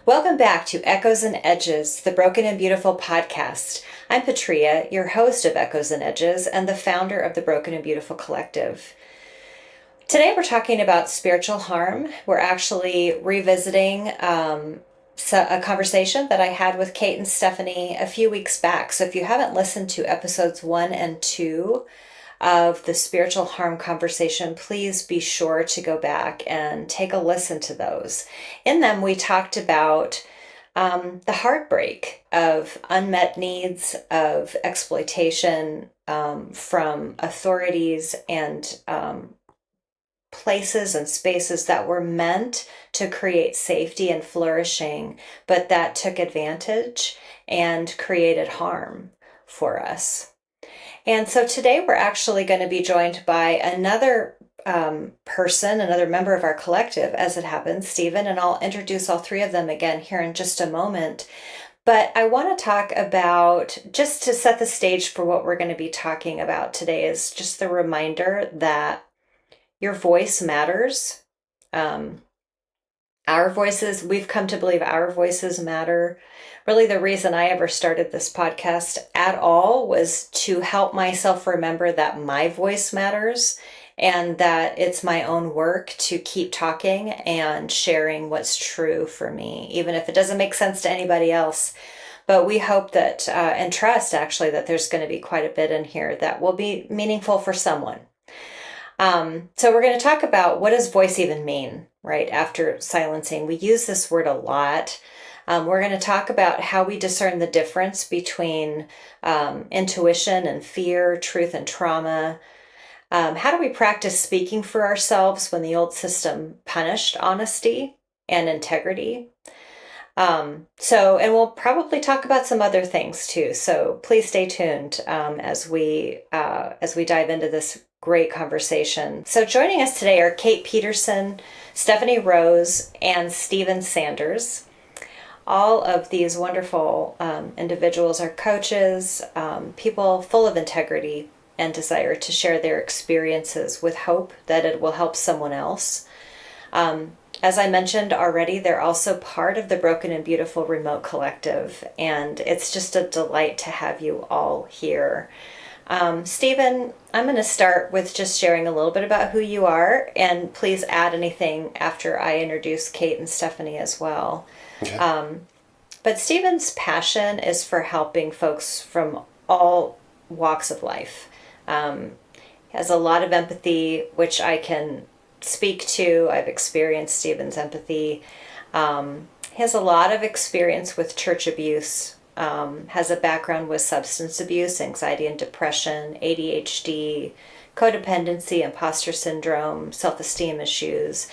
Welcome back to Echoes and Edges, the Broken and Beautiful podcast. I'm Patria, your host of Echoes and Edges and the founder of the Broken and Beautiful Collective. Today we're talking about spiritual harm. We're actually revisiting a conversation that I had with Kate and Stephanie a few weeks back. So if you haven't listened to episodes 1 and 2 of the spiritual harm conversation, please be sure to go back and take a listen to those. In them, we talked about the heartbreak of unmet needs, of exploitation from authorities and places and spaces that were meant to create safety and flourishing, but that took advantage and created harm for us. And so today we're actually going to be joined by another person, another member of our collective, as it happens, Stephen, and I'll introduce all three of them again here in just a moment. But I want to talk about, just to set the stage for what we're going to be talking about today, is just the reminder that your voice matters. Our voices, we've come to believe our voices matter. Really, the reason I ever started this podcast at all was to help myself remember that my voice matters and that it's my own work to keep talking and sharing what's true for me, even if it doesn't make sense to anybody else. But we hope that, and trust actually, that there's going to be quite a bit in here that will be meaningful for someone. So we're going to talk about, what does voice even mean, right? After silencing, we use this word a lot. We're going to talk about how we discern the difference between intuition and fear, truth and trauma. How do we practice speaking for ourselves when the old system punished honesty and integrity? And we'll probably talk about some other things too. So please stay tuned as we dive into this great conversation. So joining us today are Kate Petersen, Stephanie Rose, and Stephen Sanders. All of these wonderful individuals are coaches, people full of integrity and desire to share their experiences with hope that it will help someone else. As I mentioned already, they're also part of the Broken and Beautiful Remote Collective, and it's just a delight to have you all here. Stephen, I'm going to start with just sharing a little bit about who you are, and please add anything after I introduce Kate and Stephanie as well. Okay. But Stephen's passion is for helping folks from all walks of life. He has a lot of empathy, which I can speak to. I've experienced Stephen's empathy. He has a lot of experience with church abuse. Has a background with substance abuse, anxiety and depression, ADHD, codependency, imposter syndrome, self-esteem issues.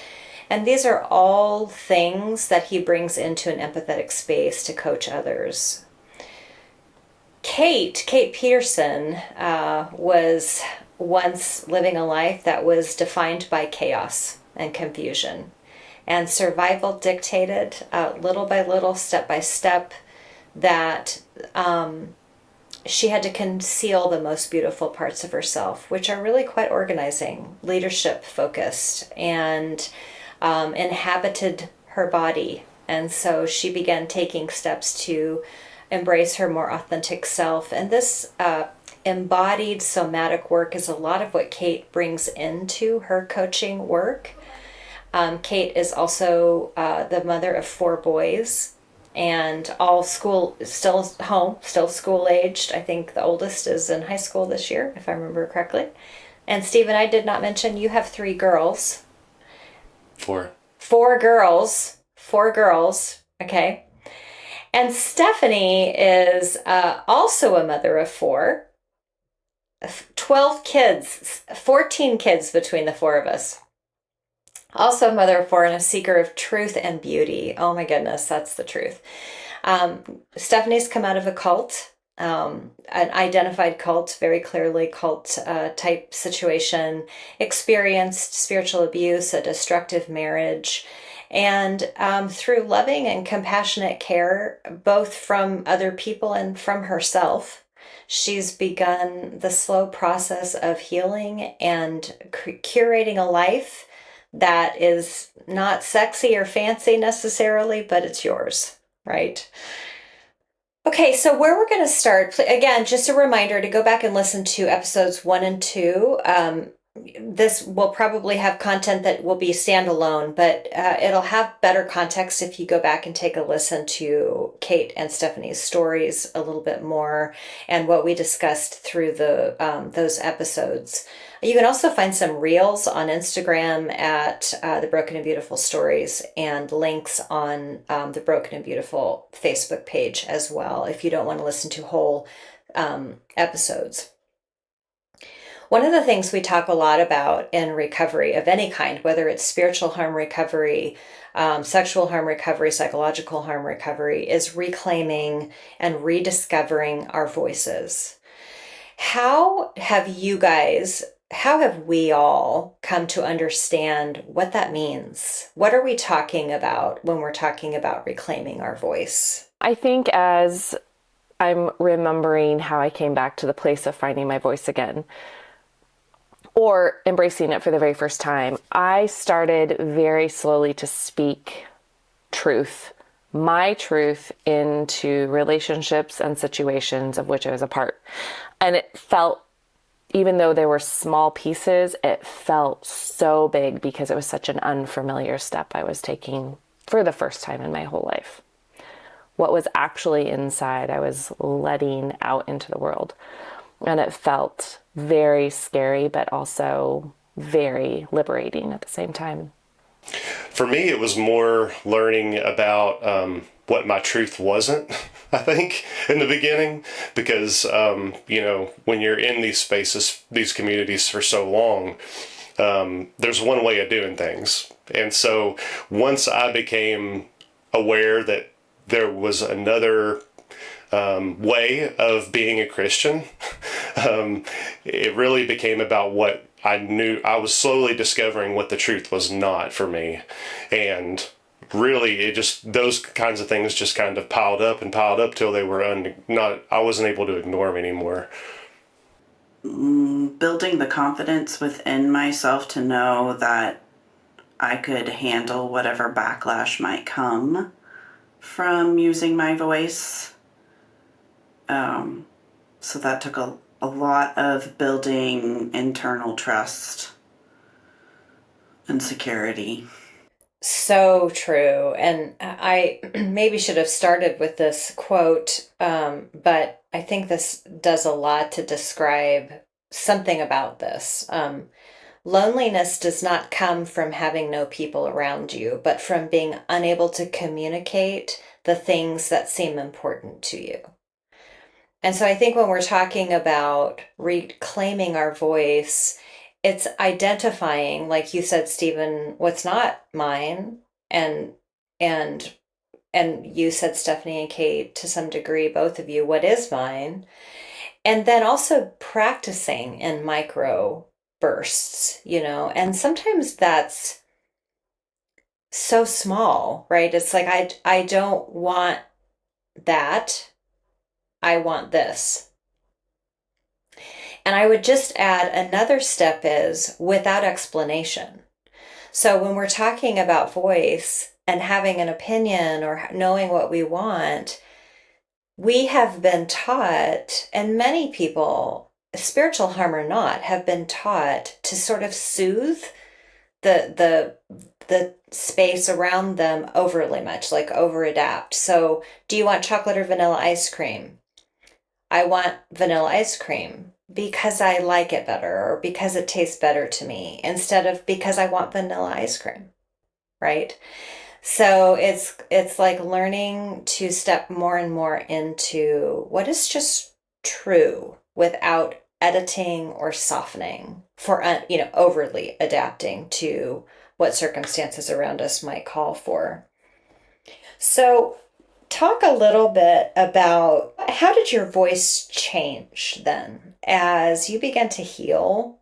And these are all things that he brings into an empathetic space to coach others. Kate Petersen was once living a life that was defined by chaos and confusion. And survival dictated, little by little, step by step, that she had to conceal the most beautiful parts of herself, which are really quite organizing, leadership focused, and inhabited her body. And so she began taking steps to embrace her more authentic self. And this embodied somatic work is a lot of what Kate brings into her coaching work. Kate is also the mother of 4 boys, and all school, still home, still school aged. I think the oldest is in high school this year, if I remember correctly. And Stephen, I did not mention you have 3 girls. 4. 4 girls. 4 girls. Okay. And Stephanie is also a mother of 4. 12 kids, 14 kids between the 4 of us. Also a mother of 4 and a seeker of truth and beauty. Oh my goodness, that's the truth. Stephanie's come out of a cult, an identified cult, very clearly cult type situation, experienced spiritual abuse, a destructive marriage, and through loving and compassionate care, both from other people and from herself, she's begun the slow process of healing and curating a life that is not sexy or fancy necessarily, but it's yours, right? Okay, so where we're going to start, again, just a reminder to go back and listen to episodes 1 and 2. This will probably have content that will be standalone, but it'll have better context if you go back and take a listen to Kate and Stephanie's stories a little bit more and what we discussed through those episodes. You can also find some reels on Instagram at the Broken and Beautiful Stories and links on the Broken and Beautiful Facebook page as well if you don't want to listen to whole episodes. One of the things we talk a lot about in recovery of any kind, whether it's spiritual harm recovery, sexual harm recovery, psychological harm recovery, is reclaiming and rediscovering our voices. How have we all come to understand what that means? What are we talking about when we're talking about reclaiming our voice? I think as I'm remembering how I came back to the place of finding my voice again, or embracing it for the very first time, I started very slowly to speak truth, my truth, into relationships and situations of which I was a part. And it felt, even though there were small pieces, it felt so big because it was such an unfamiliar step I was taking for the first time in my whole life. What was actually inside, I was letting out into the world. And it felt very scary, but also very liberating at the same time. For me, it was more learning about what my truth wasn't, I think, in the beginning, because, when you're in these spaces, these communities for so long, there's one way of doing things. And so once I became aware that there was another way of being a Christian, it really became about what I knew. I was slowly discovering what the truth was not for me. And really, those kinds of things just kind of piled up till they were I wasn't able to ignore them anymore. Building the confidence within myself to know that I could handle whatever backlash might come from using my voice. So that took a lot of building internal trust and security. So true. And I maybe should have started with this quote, but I think this does a lot to describe something about this. Loneliness does not come from having no people around you, but from being unable to communicate the things that seem important to you. And so I think when we're talking about reclaiming our voice, it's identifying, like you said, Stephen, what's not mine, and and and you said, Stephanie and Kate, to some degree, both of you, what is mine, and then also practicing in micro bursts, and sometimes that's so small, right? It's like I don't want that. I want this. And I would just add another step is without explanation. So when we're talking about voice and having an opinion or knowing what we want, we have been taught, and many people, spiritual harm or not, have been taught to sort of soothe the space around them overly much, like over adapt. So do you want chocolate or vanilla ice cream? I want vanilla ice cream because I like it better or because it tastes better to me instead of because I want vanilla ice cream, right? So it's like learning to step more and more into what is just true without editing or softening for overly adapting to what circumstances around us might call for. So talk a little bit about how did your voice change then as you began to heal?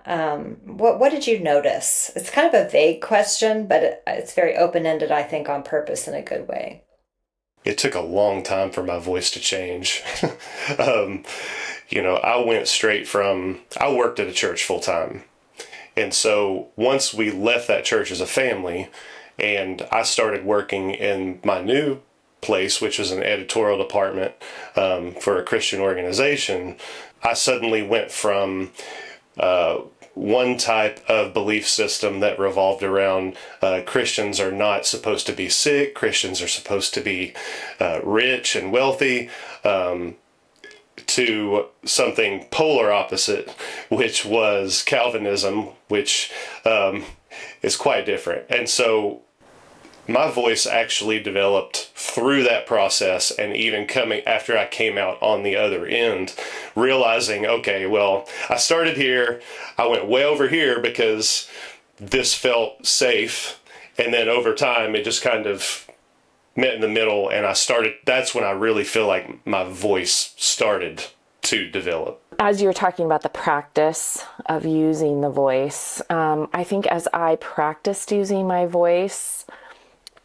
What did you notice? It's kind of a vague question, but it's very open-ended, I think, on purpose in a good way. It took a long time for my voice to change. I went straight from, I worked at a church full time. And so once we left that church as a family and I started working in my new place, which was an editorial department for a Christian organization, I suddenly went from one type of belief system that revolved around Christians are not supposed to be sick, Christians are supposed to be rich and wealthy, to something polar opposite, which was Calvinism, which is quite different. And so my voice actually developed through that process, and even coming after I came out on the other end, realizing, okay, well, I started here, I went way over here because this felt safe, and then over time it just kind of met in the middle, and that's when I really feel like my voice started to develop. As you were talking about the practice of using the voice, I think as I practiced using my voice,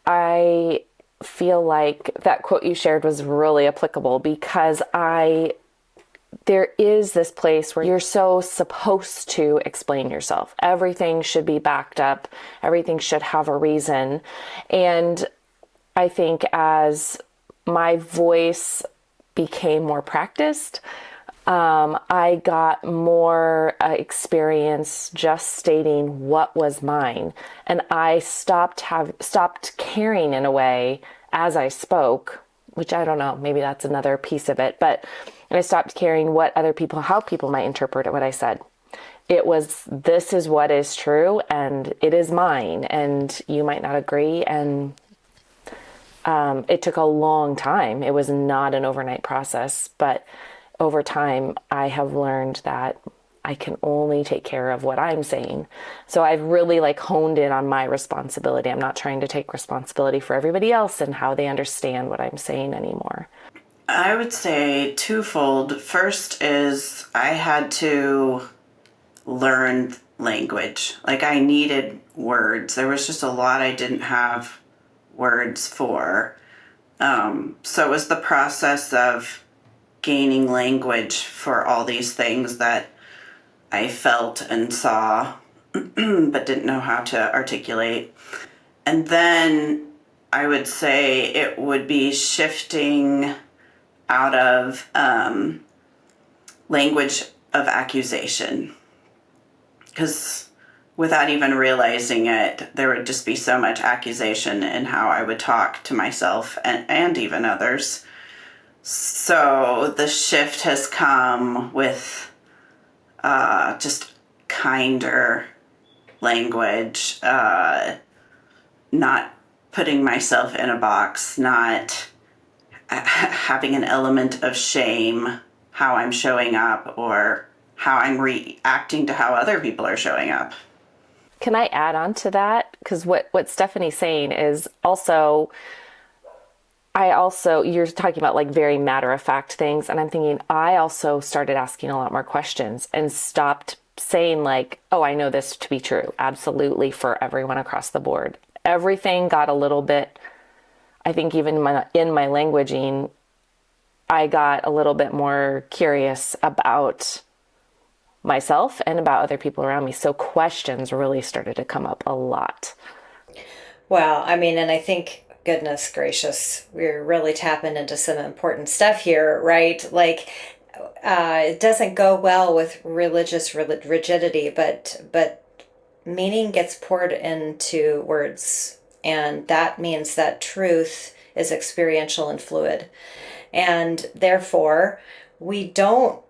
I feel like that quote you shared was really applicable, because there is this place where you're so supposed to explain yourself. Everything should be backed up. Everything should have a reason. And I think as my voice became more practiced, I got more experience just stating what was mine. And I stopped caring in a way as I spoke, which I don't know, maybe that's another piece of it, but I stopped caring how people might interpret what I said. It was, this is what is true and it is mine, and you might not agree. And it took a long time. It was not an overnight process, but over time, I have learned that I can only take care of what I'm saying. So I've really honed in on my responsibility. I'm not trying to take responsibility for everybody else and how they understand what I'm saying anymore. I would say twofold. First is I had to learn language. I needed words. There was just a lot I didn't have words for. So it was the process of gaining language for all these things that I felt and saw but didn't know how to articulate. And then I would say it would be shifting out of language of accusation, because without even realizing it, there would just be so much accusation in how I would talk to myself and even others. So the shift has come with just kinder language, not putting myself in a box, not having an element of shame how I'm showing up or how I'm reacting to how other people are showing up. Can I add on to that? Because what Stephanie's saying is also, you're talking about very matter of fact things. And I'm thinking, I also started asking a lot more questions and stopped saying oh, I know this to be true. Absolutely, for everyone across the board. Everything got a little bit, I think even in my languaging, I got a little bit more curious about myself and about other people around me. So questions really started to come up a lot. Well, and I think, goodness gracious, we're really tapping into some important stuff here, right? It doesn't go well with religious rigidity, but meaning gets poured into words. And that means that truth is experiential and fluid. And therefore, we don't,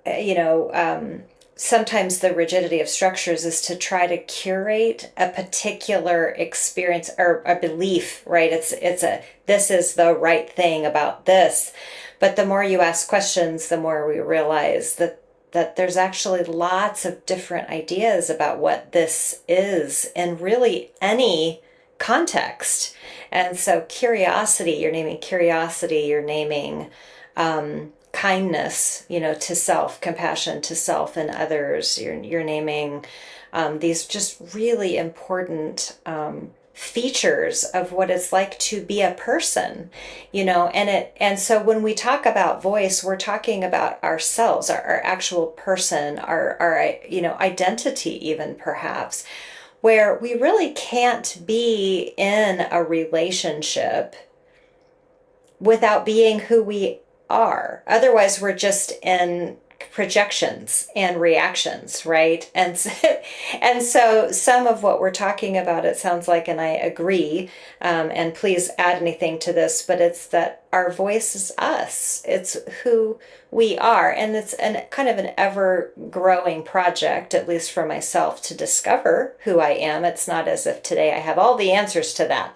sometimes the rigidity of structures is to try to curate a particular experience or a belief, right? This is the right thing about this. But the more you ask questions, the more we realize that there's actually lots of different ideas about what this is in really any context. And so you're naming kindness, to self, compassion to self and others. You're naming these just really important features of what it's like to be a person, and so when we talk about voice, we're talking about ourselves, our actual person, our identity, even perhaps, where we really can't be in a relationship without being who we are. Otherwise, we're just in projections and reactions, right? And so some of what we're talking about, it sounds like, and I agree, and please add anything to this, but it's that our voice is us. It's who we are. And it's kind of an ever growing project, at least for myself, to discover who I am. It's not as if today I have all the answers to that.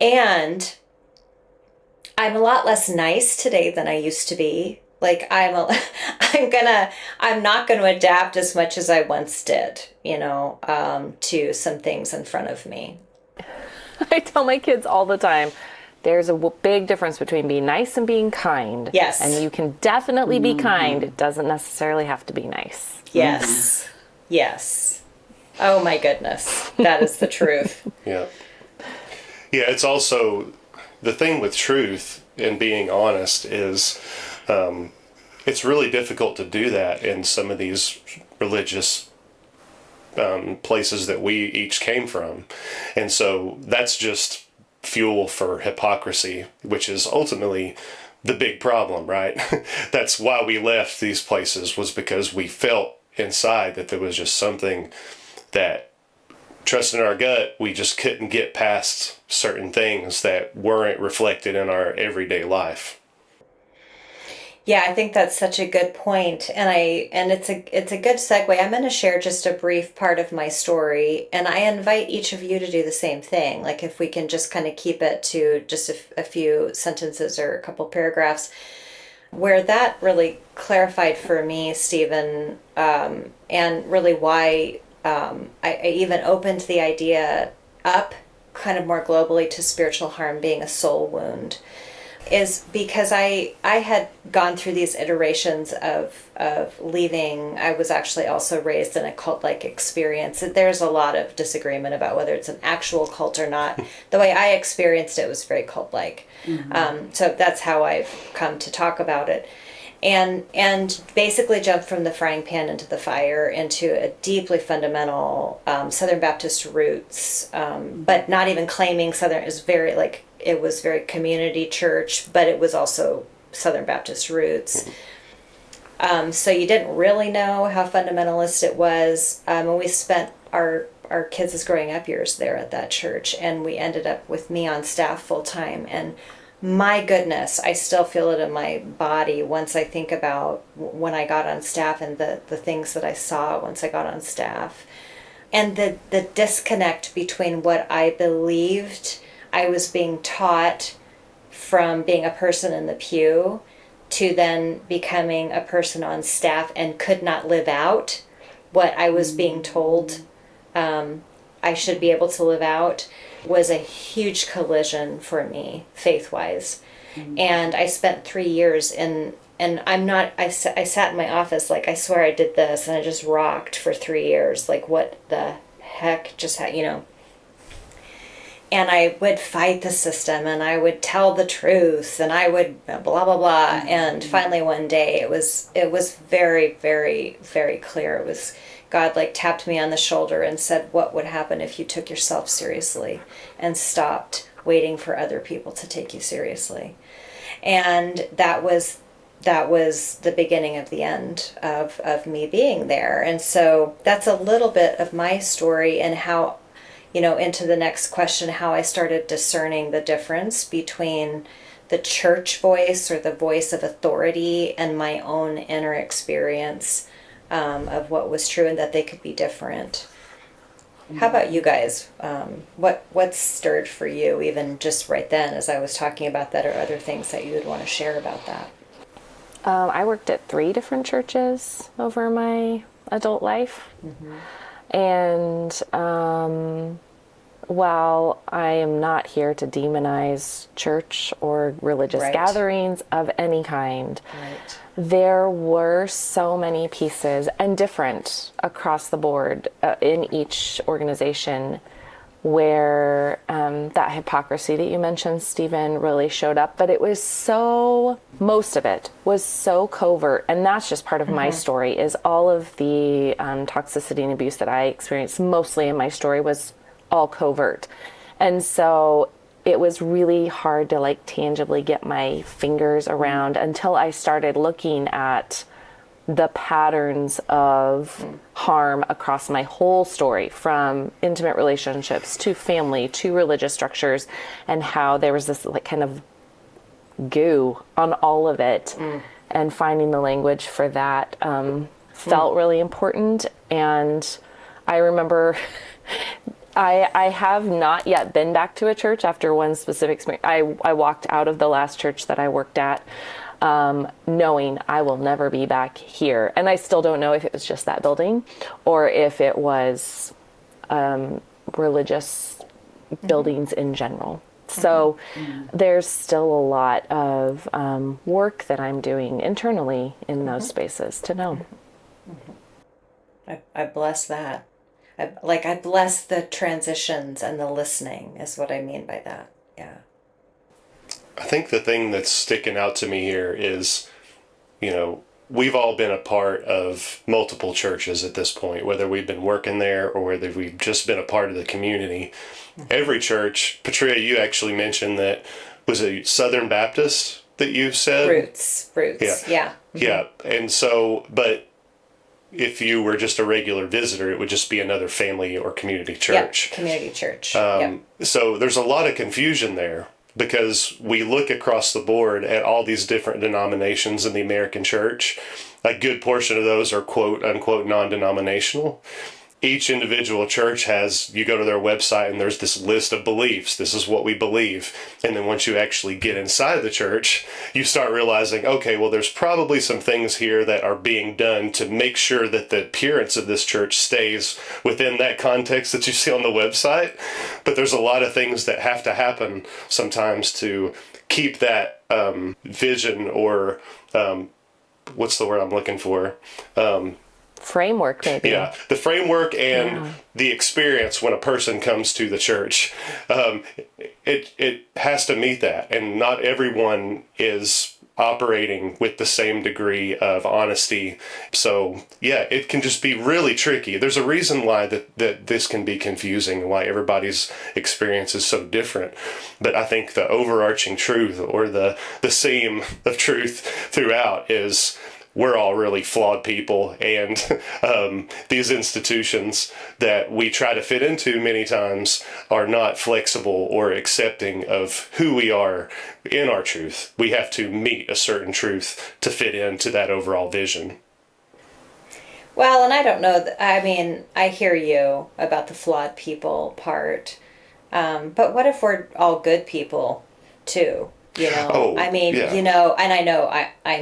And I'm a lot less nice today than I used to be. Like I'm not gonna adapt as much as I once did, to some things in front of me. I tell my kids all the time, there's a big difference between being nice and being kind. Yes. And you can definitely be kind. It doesn't necessarily have to be nice. Yes. Yes. Oh my goodness. That is the truth. Yeah. Yeah, it's also the thing with truth and being honest is it's really difficult to do that in some of these religious places that we each came from. And so that's just fuel for hypocrisy, which is ultimately the big problem, right? That's why we left these places, was because we felt inside that there was just something that, trusting our gut, we just couldn't get past certain things that weren't reflected in our everyday life. Yeah, I think that's such a good point. And it's a good segue. I'm going to share just a brief part of my story, and I invite each of you to do the same thing. Like if we can just kind of keep it to just a few sentences or a couple paragraphs, where that really clarified for me, Stephen, and really why I even opened the idea up kind of more globally to spiritual harm being a soul wound, is because I had gone through these iterations of leaving. I was actually also raised in a cult-like experience. There's a lot of disagreement about whether it's an actual cult or not. The way I experienced it was very cult-like. So that's how I've come to talk about it. And basically jumped from the frying pan into the fire, into a deeply fundamental Southern Baptist roots, but not even claiming Southern. It was very community church, but it was also Southern Baptist roots. So you didn't really know how fundamentalist it was. And we spent our kids' growing up years there at that church, and we ended up with me on staff full time. And my goodness, I still feel it in my body once I think about when I got on staff and the things that I saw once I got on staff. And the disconnect between what I believed I was being taught from being a person in the pew to then becoming a person on staff and could not live out what I was being told I should be able to live out, was a huge collision for me, faith-wise. And I spent 3 years and I sat in my office like, I swear I did this, and I just rocked for 3 years, like what the heck just happened, And I would fight the system, and I would tell the truth, and I would blah, blah, blah. And finally one day it was very, very, very clear. It was God tapped me on the shoulder and said, what would happen if you took yourself seriously and stopped waiting for other people to take you seriously? And that was the beginning of the end of me being there. And so that's a little bit of my story, and how, into the next question, how I started discerning the difference between the church voice, or the voice of authority, and my own inner experience of what was true, and that they could be different. How about you guys? What stirred for you, even just right then as I was talking about that, or other things that you would want to share about that? I worked at 3 different churches over my adult life. And while I am not here to demonize church or religious gatherings of any kind, there were so many pieces, and different across the board in each organization, where that hypocrisy that you mentioned, Stephen, really showed up. But it was most of it was so covert. And that's just part of my story, is all of the toxicity and abuse that I experienced mostly in my story was all covert. And so it was really hard to like tangibly get my fingers around until I started looking at the patterns of harm across my whole story, from intimate relationships to family to religious structures, and how there was this like kind of goo on all of it. And finding the language for that felt really important. And I remember I have not yet been back to a church after one specific experience. I walked out of the last church that I worked at knowing I will never be back here. And I still don't know if it was just that building or if it was religious buildings in general. So there's still a lot of work that I'm doing internally in those spaces to know. I bless that. I bless the transitions and the listening is what I mean by that. Yeah. I think the thing that's sticking out to me here is, we've all been a part of multiple churches at this point, whether we've been working there or whether we've just been a part of the community. Every church, Patria, you actually mentioned that was a Southern Baptist that you said? Roots. Yeah. Yeah. And so, but if you were just a regular visitor, it would just be another family or community church. Yep. Community church. So there's a lot of confusion there, because we look across the board at all these different denominations in the American church. A good portion of those are quote unquote non-denominational. Each individual church you go to their website and there's this list of beliefs. This is what we believe. And then once you actually get inside the church, you start realizing, okay, well, there's probably some things here that are being done to make sure that the appearance of this church stays within that context that you see on the website. But there's a lot of things that have to happen sometimes to keep that vision or what's the word I'm looking for? Framework, maybe. Yeah, the framework and the experience when a person comes to the church. It has to meet that, and not everyone is operating with the same degree of honesty. So yeah, it can just be really tricky. There's a reason why that this can be confusing, why everybody's experience is so different. But I think the overarching truth, or the seam of truth throughout, is we're all really flawed people, and these institutions that we try to fit into many times are not flexible or accepting of who we are in our truth. We have to meet a certain truth to fit into that overall vision. Well, and I don't know. I hear you about the flawed people part. But what if we're all good people too? Yeah. And I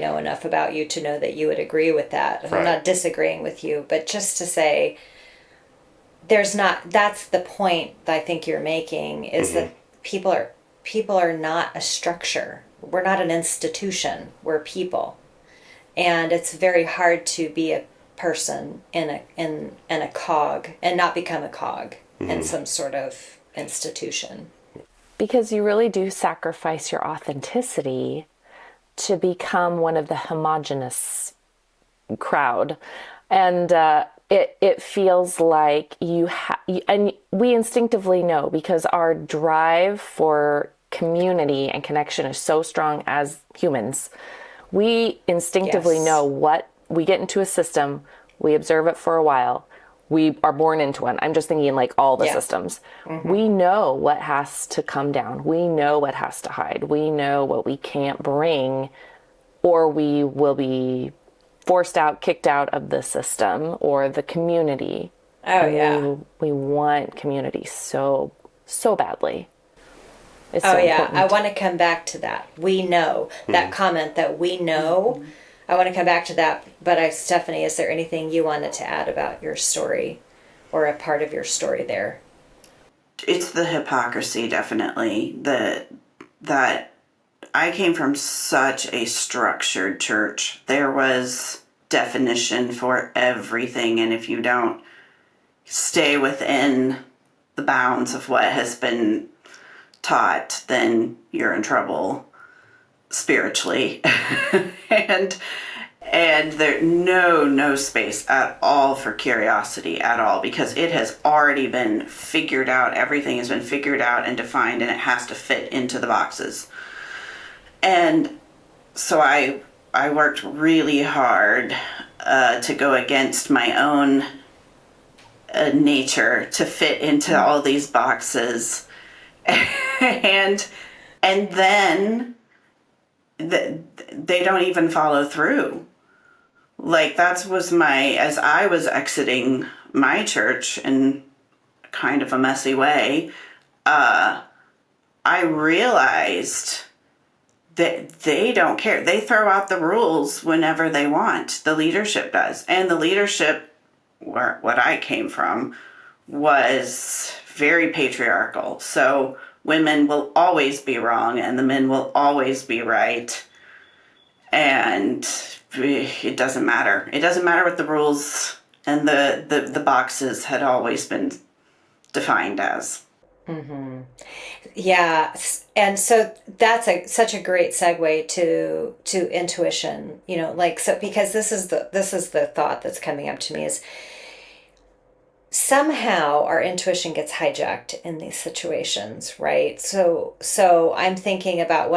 know enough about you to know that you would agree with that. Right. I'm not disagreeing with you, but just to say, that's the point that I think you're making, is that people are not a structure. We're not an institution. We're people. And it's very hard to be a person in a cog and not become a cog in some sort of institution. Because you really do sacrifice your authenticity to become one of the homogenous crowd. And it feels like and we instinctively know, because our drive for community and connection is so strong as humans. We instinctively know what we get into a system, we observe it for a while, we are born into one. I'm just thinking like all the systems. We know what has to come down. We know what has to hide. We know what we can't bring, or we will be forced out, kicked out of the system or the community. We want community so badly. It's so important. I want to come back to that. We know that comment that we know. I want to come back to that, but Stephanie, is there anything you wanted to add about your story, or a part of your story there? It's the hypocrisy, definitely. That I came from such a structured church. There was definition for everything, and if you don't stay within the bounds of what has been taught, then you're in trouble spiritually. and there no space at all for curiosity at all, because it has already been figured out. Everything has been figured out and defined, and it has to fit into the boxes. And so I worked really hard to go against my own nature to fit into all these boxes. and then they don't even follow through. Like, that was as I was exiting my church in kind of a messy way, I realized that they don't care. They throw out the rules whenever they want. The leadership does. And the leadership, what I came from, was very patriarchal. So women will always be wrong and the men will always be right. And it doesn't matter. It doesn't matter what the rules and the boxes had always been defined as. Mm-hmm. Yeah, and so that's such a great segue to intuition. Because this is the thought that's coming up to me is somehow our intuition gets hijacked in these situations, right? So I'm thinking about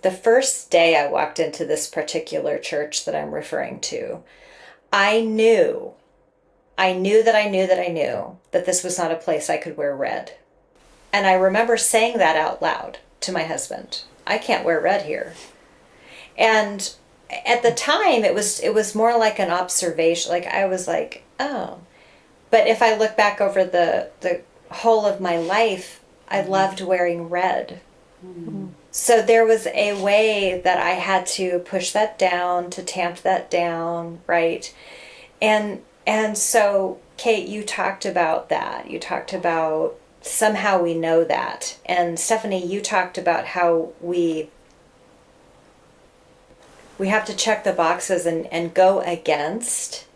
the first day I walked into this particular church that I'm referring to, I knew that this was not a place I could wear red. And I remember saying that out loud to my husband. I can't wear red here. And at the time it was more like an observation. Like, I was like, oh. But if I look back over the whole of my life, I loved wearing red. Mm-hmm. So there was a way that I had to push that down, to tamp that down, right? And so, Kate, you talked about that. You talked about somehow we know that. And Stephanie, you talked about how we have to check the boxes and go against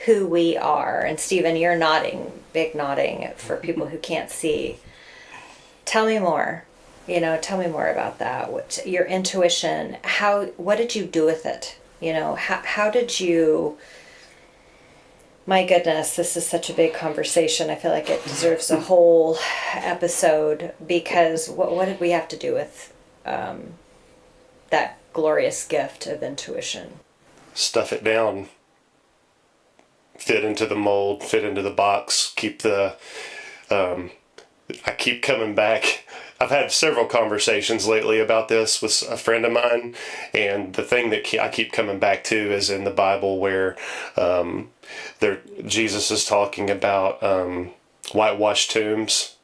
who we are. And Stephen, you're nodding, big nodding for people who can't see. Tell me more. Tell me more about that. What your intuition, what did you do with it? How did you... My goodness, this is such a big conversation. I feel like it deserves a whole episode, because what did we have to do with that glorious gift of intuition? Stuff it down. Fit into the mold, fit into the box, I keep coming back. I've had several conversations lately about this with a friend of mine, and the thing that I keep coming back to is in the Bible where Jesus is talking about whitewashed tombs,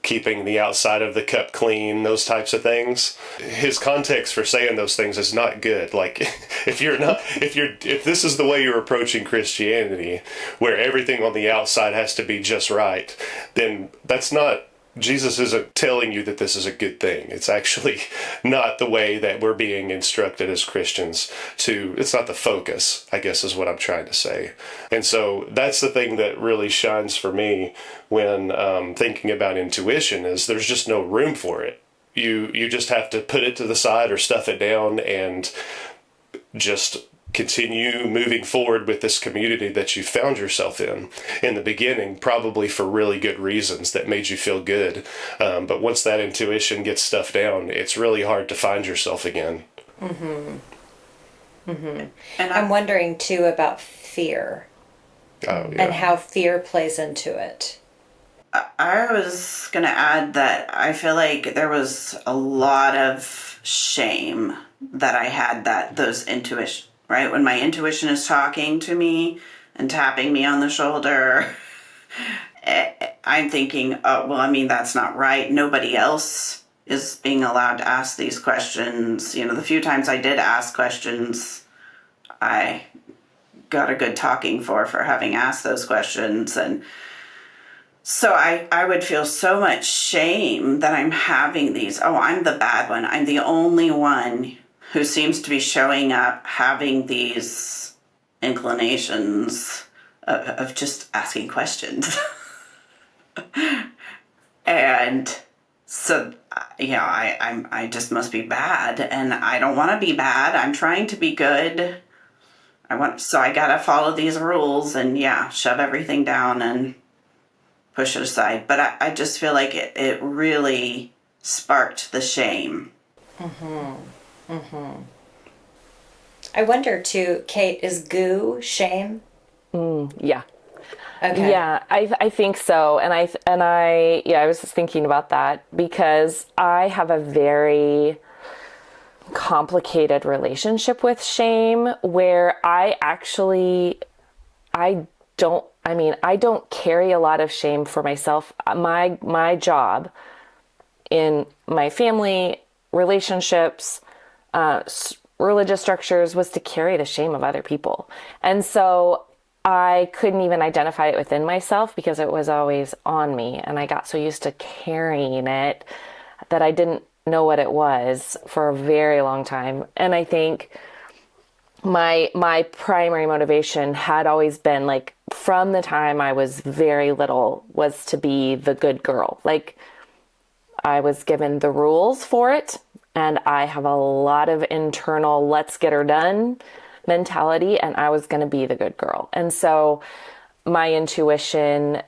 keeping the outside of the cup clean, those types of things. His context for saying those things is not good. Like, if this is the way you're approaching Christianity, where everything on the outside has to be just right, then that's not... Jesus isn't telling you that this is a good thing. It's actually not the way that we're being instructed as Christians it's not the focus, I guess is what I'm trying to say. And so that's the thing that really shines for me when thinking about intuition, is there's just no room for it. You just have to put it to the side or stuff it down and just continue moving forward with this community that you found yourself in the beginning, probably for really good reasons that made you feel good. But once that intuition gets stuff down, it's really hard to find yourself again. Mm-hmm. Mm-hmm. And I'm wondering too about fear. Oh, yeah. And how fear plays into it. I was going to add that I feel like there was a lot of shame that I had, those intuition, right? When my intuition is talking to me and tapping me on the shoulder, I'm thinking, oh, well, that's not right. Nobody else is being allowed to ask these questions. The few times I did ask questions, I got a good talking for having asked those questions. And so I would feel so much shame that I'm having these, I'm the bad one. I'm the only one who seems to be showing up having these inclinations of just asking questions. And so, I just must be bad, and I don't want to be bad. I'm trying to be good. So I gotta follow these rules and shove everything down and push it aside. But I just feel like it really sparked the shame. I wonder too, Kate, is goo shame? Yeah. Okay. Yeah, I think so. I was just thinking about that because I have a very complicated relationship with shame where I don't carry a lot of shame for myself. My job in my family, relationships, religious structures was to carry the shame of other people. And so I couldn't even identify it within myself because it was always on me. And I got so used to carrying it that I didn't know what it was for a very long time. And I think my primary motivation had always been, like, from the time I was very little, was to be the good girl. Like, I was given the rules for it, and I have a lot of internal let's get her done mentality, and I was going to be the good girl. And so my intuition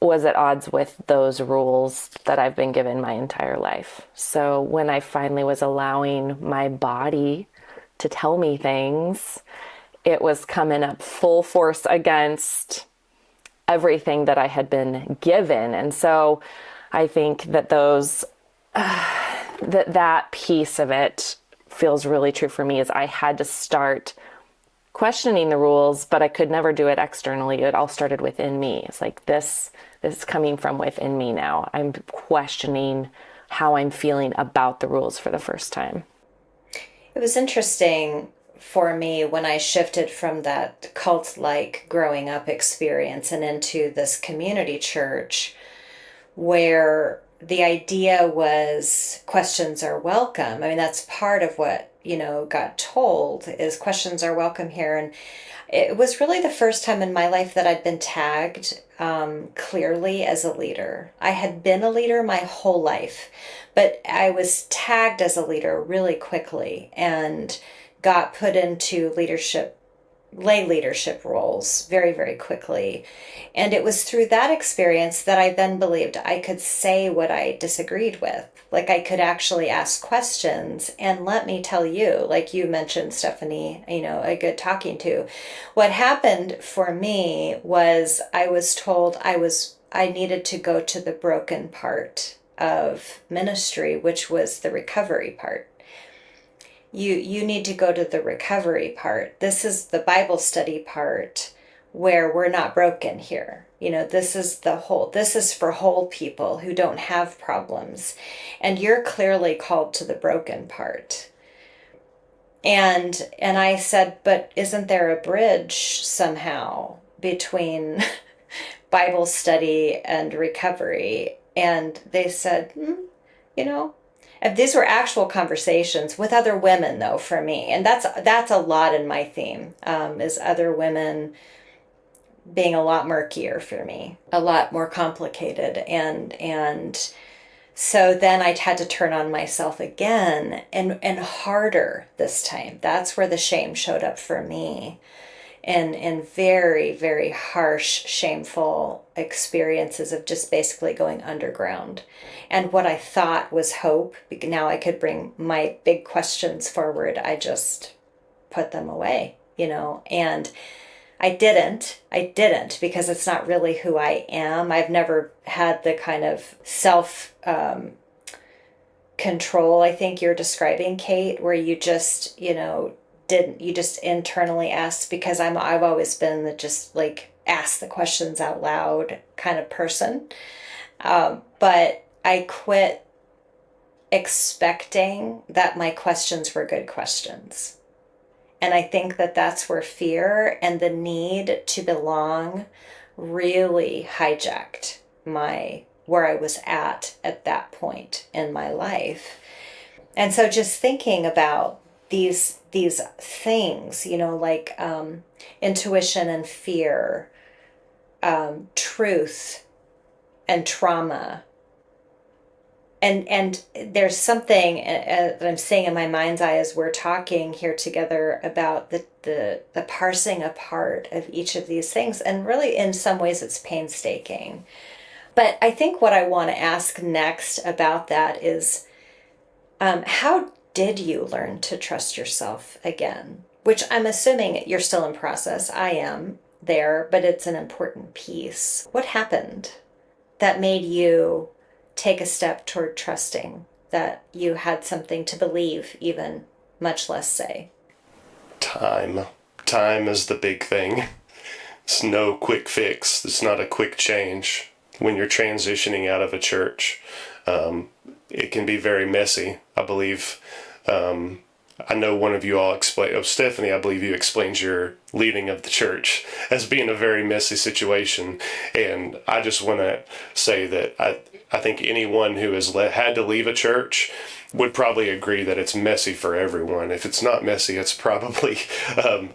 was at odds with those rules that I've been given my entire life. So when I finally was allowing my body to tell me things, it was coming up full force against everything that I had been given. And so I think that that piece of it feels really true for me, is I had to start questioning the rules, but I could never do it externally. It all started within me. It's like, this is coming from within me now. I'm questioning how I'm feeling about the rules for the first time. It was interesting for me when I shifted from that cult-like growing up experience and into this community church where the idea was questions are welcome. I mean, that's part of what, got told, is questions are welcome here. And it was really the first time in my life that I'd been tagged clearly as a leader. I had been a leader my whole life, but I was tagged as a leader really quickly and got put into lay leadership roles very, very quickly. And it was through that experience that I then believed I could say what I disagreed with. Like, I could actually ask questions. And let me tell you, like you mentioned, Stephanie, a good talking to. What happened for me was I was told I needed to go to the broken part of ministry, which was the recovery part. You need to go to the recovery part. This is the Bible study part where we're not broken here. This is for whole people who don't have problems. And you're clearly called to the broken part. And I said, but isn't there a bridge somehow between Bible study and recovery? And they said, you know, and these were actual conversations with other women, though, for me. And that's a lot in my theme, is other women being a lot murkier for me, a lot more complicated. And so then I had to turn on myself again and harder this time. That's where the shame showed up for me. And very, very harsh, shameful experiences of just basically going underground. And what I thought was hope, now I could bring my big questions forward, I just put them away, and I didn't because it's not really who I am. I've never had the kind of self control I think you're describing, Kate, where you just, didn't, you just internally asked, because I've always been the just like ask the questions out loud kind of person. But I quit expecting that my questions were good questions. And I think that that's where fear and the need to belong really hijacked where I was at that point in my life. And so just thinking about these things, like intuition and fear, truth and trauma. And there's something that I'm seeing in my mind's eye as we're talking here together about the parsing apart of each of these things. And really, in some ways, it's painstaking. But I think what I want to ask next about that is, how did you learn to trust yourself again? Which I'm assuming you're still in process. I am there, but it's an important piece. What happened that made you take a step toward trusting that you had something to believe, even, much less say? Time. Time is the big thing. It's no quick fix. It's not a quick change. When you're transitioning out of a church, it can be very messy. I believe, I know one of you all explained, Stephanie, I believe you explained your leaving of the church as being a very messy situation. And I just want to say that I think anyone who has had to leave a church would probably agree that it's messy for everyone. If it's not messy, it's probably, probably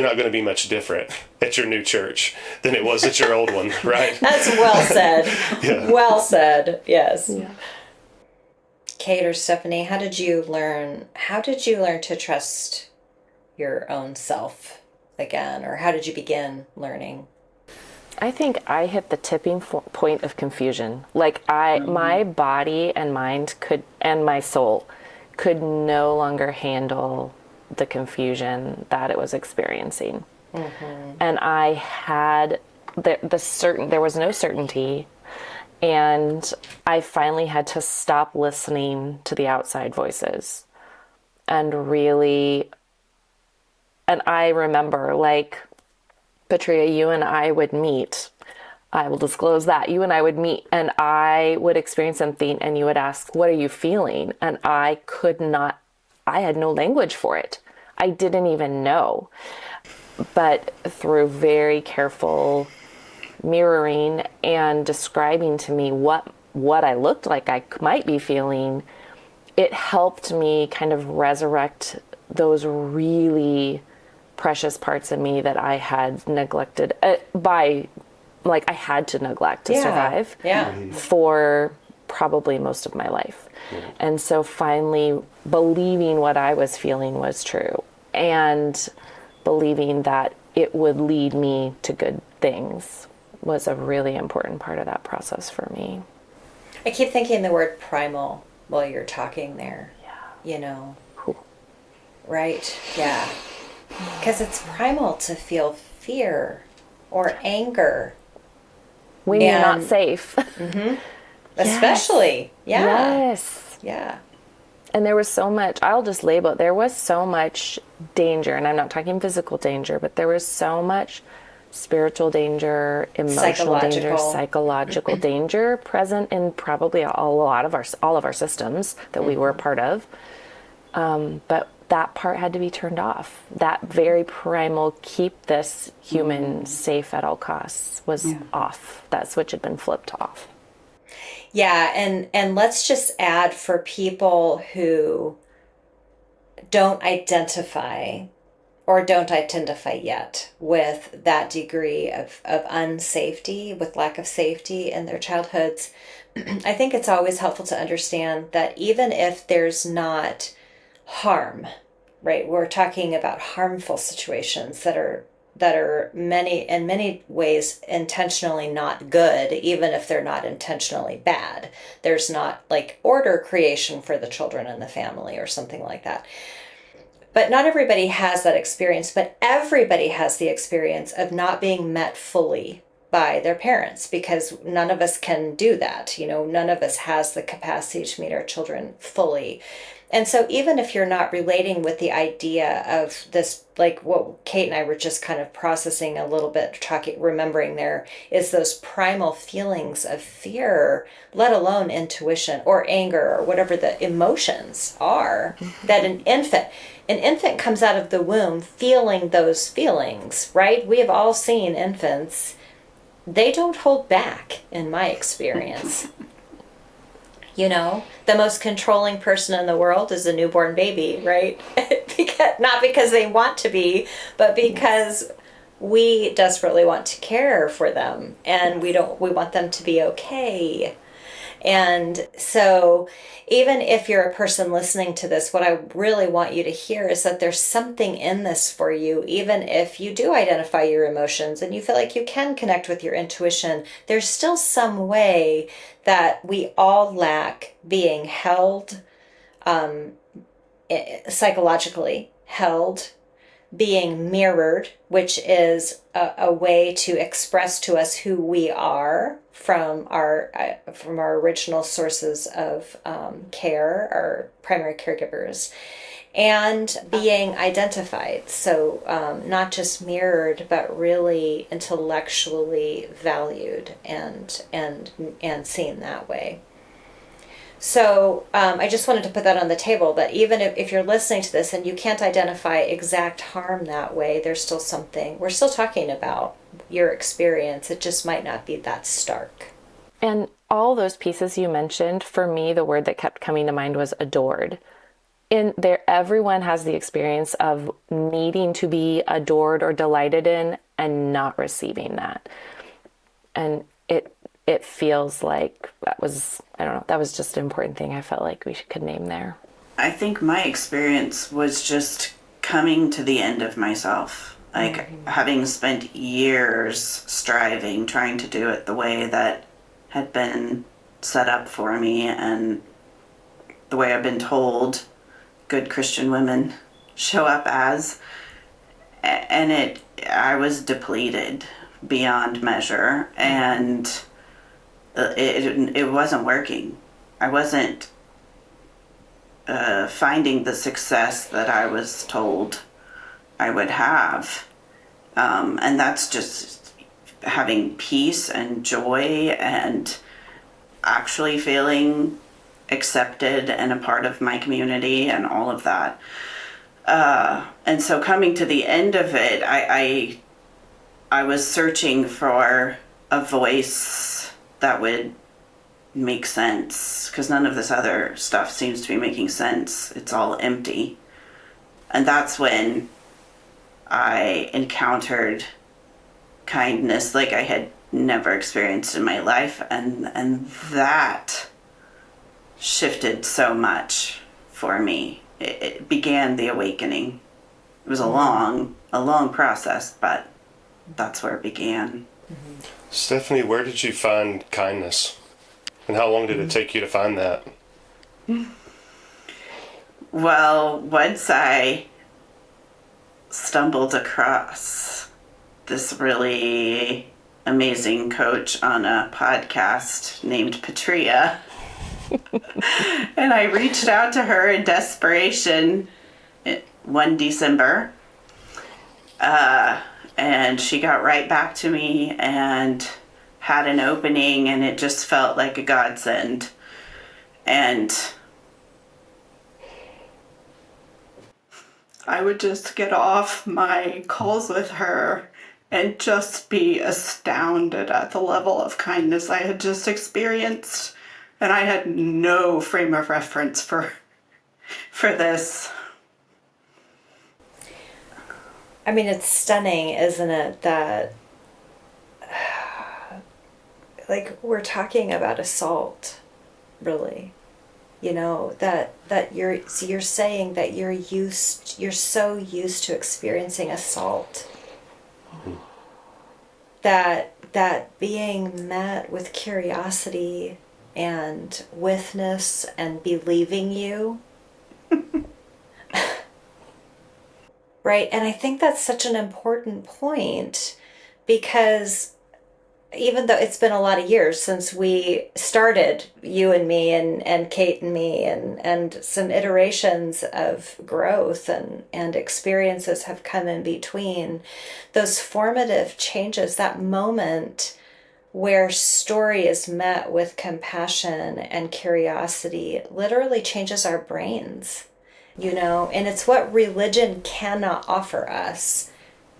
not going to be much different at your new church than it was at your old one, right? That's well said. Yeah. Well said. Yes. Yeah. Kate or Stephanie, how did you learn to trust your own self again, or how did you begin learning? I think I hit the tipping point of confusion. Like my body and mind and my soul could no longer handle the confusion that it was experiencing. Mm-hmm. And I had there was no certainty, and I finally had to stop listening to the outside voices and I remember, like, Patria, you and I would meet. I will disclose that. You and I would meet, and I would experience something, and you would ask, what are you feeling? And I had no language for it. I didn't even know. But through very careful mirroring and describing to me what I looked like I might be feeling, it helped me kind of resurrect those really precious parts of me that I had neglected I had to neglect to survive for probably most of my life. Mm-hmm. And so finally believing what I was feeling was true, and believing that it would lead me to good things was a really important part of that process for me. I keep thinking the word primal while you're talking there. Yeah. Right? Yeah. Because it's primal to feel fear or anger. When you're not safe. Mm-hmm. Especially. Yeah. Yes. Yeah. And there was so much, I'll just label it, there was so much danger, and I'm not talking physical danger, but there was so much spiritual danger, emotional danger, psychological danger present in probably all of our systems that we were a part of. But that part had to be turned off. That very primal, keep this human safe at all costs was off. That switch had been flipped off. Yeah, and let's just add, for people who don't identify yet with that degree of unsafety, with lack of safety in their childhoods, I think it's always helpful to understand that even if there's not harm, right? We're talking about harmful situations that are in many ways intentionally not good, even if they're not intentionally bad. There's not like order creation for the children in the family or something like that. But not everybody has that experience, but everybody has the experience of not being met fully by their parents, because none of us can do that. None of us has the capacity to meet our children fully. And so even if you're not relating with the idea of this, like what Kate and I were just kind of processing a little bit, remembering there is those primal feelings of fear, let alone intuition or anger or whatever the emotions are, that an infant comes out of the womb feeling those feelings, right? We have all seen infants. They don't hold back, in my experience. The most controlling person in the world is a newborn baby, right? Not because they want to be, but because we desperately want to care for them, and we want them to be okay. And so, even if you're a person listening to this, what I really want you to hear is that there's something in this for you. Even if you do identify your emotions and you feel like you can connect with your intuition, there's still some way that we all lack being held, psychologically held, being mirrored, which is a way to express to us who we are from our original sources of care, our primary caregivers, and being identified. So not just mirrored, but really intellectually valued and seen that way. So I just wanted to put that on the table, that even if you're listening to this and you can't identify exact harm that way, there's still something. We're still talking about your experience. It just might not be that stark. And all those pieces you mentioned, for me, the word that kept coming to mind was adored. In there, everyone has the experience of needing to be adored or delighted in and not receiving that. And it feels like that was, I don't know, that was just an important thing I felt like we could name there. I think my experience was just coming to the end of myself. Like having spent years striving, trying to do it the way that had been set up for me and the way I've been told good Christian women show up as. And I was depleted beyond measure, and it wasn't working. I wasn't finding the success that I was told I would have. And that's just having peace and joy and actually feeling accepted and a part of my community and all of that. And so coming to the end of it, I was searching for a voice that would make sense, because none of this other stuff seems to be making sense. It's all empty. And that's when I encountered kindness like I had never experienced in my life, and that shifted so much for me. It began the awakening. It was a long process, but that's where it began. Stephanie, where did you find kindness? And how long did it take you to find that? Well, once I stumbled across this really amazing coach on a podcast named Patria, and I reached out to her in desperation one December, and she got right back to me and had an opening, and it just felt like a godsend. And I would just get off my calls with her and just be astounded at the level of kindness I had just experienced. And I had no frame of reference for this. I mean, it's stunning, isn't it, that like we're talking about assault, really. You know, that you're saying that you're so used to experiencing assault that being met with curiosity and witness and believing you. Right? And I think that's such an important point, because even though it's been a lot of years since we started, you and me and Kate and me, and some iterations of growth and experiences have come in between, those formative changes, that moment where story is met with compassion and curiosity, literally changes our brains, you know, and it's what religion cannot offer us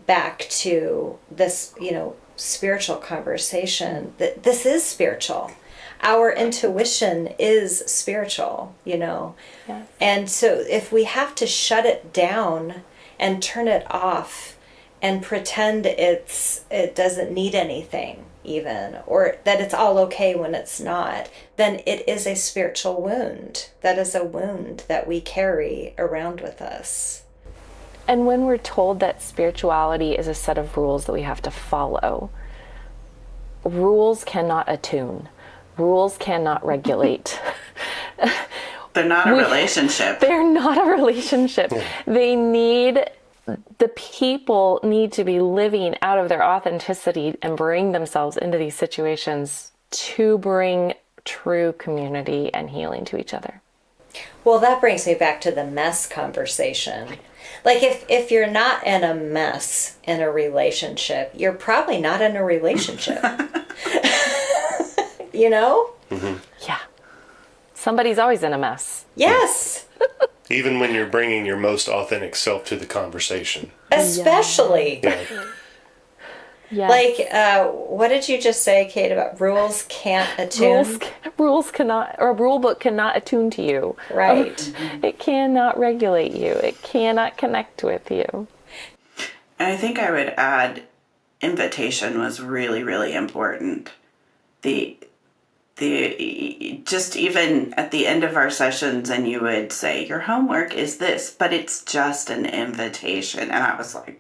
back to this, you know, spiritual conversation. That this is spiritual. Our intuition is spiritual, you know. Yes. And so if we have to shut it down and turn it off and pretend it doesn't need anything even, or that it's all okay when it's not, then it is a spiritual wound. That is a wound that we carry around with us. And when we're told that spirituality is a set of rules that we have to follow, rules cannot attune, rules cannot regulate. They're not a relationship. They're not a relationship. The people need to be living out of their authenticity and bring themselves into these situations to bring true community and healing to each other. Well, that brings me back to the mess conversation. Like if you're not in a mess in a relationship, you're probably not in a relationship. You know? Mm-hmm. Yeah. Somebody's always in a mess. Yes. Even when you're bringing your most authentic self to the conversation. Especially. Yeah. Yes. Like, what did you just say, Kate, about rules can't attune? Rules cannot, or a rule book cannot attune to you. Right. It cannot regulate you. It cannot connect with you. And I think I would add invitation was really, really important. The just even at the end of our sessions, and you would say, your homework is this, but it's just an invitation. And I was like,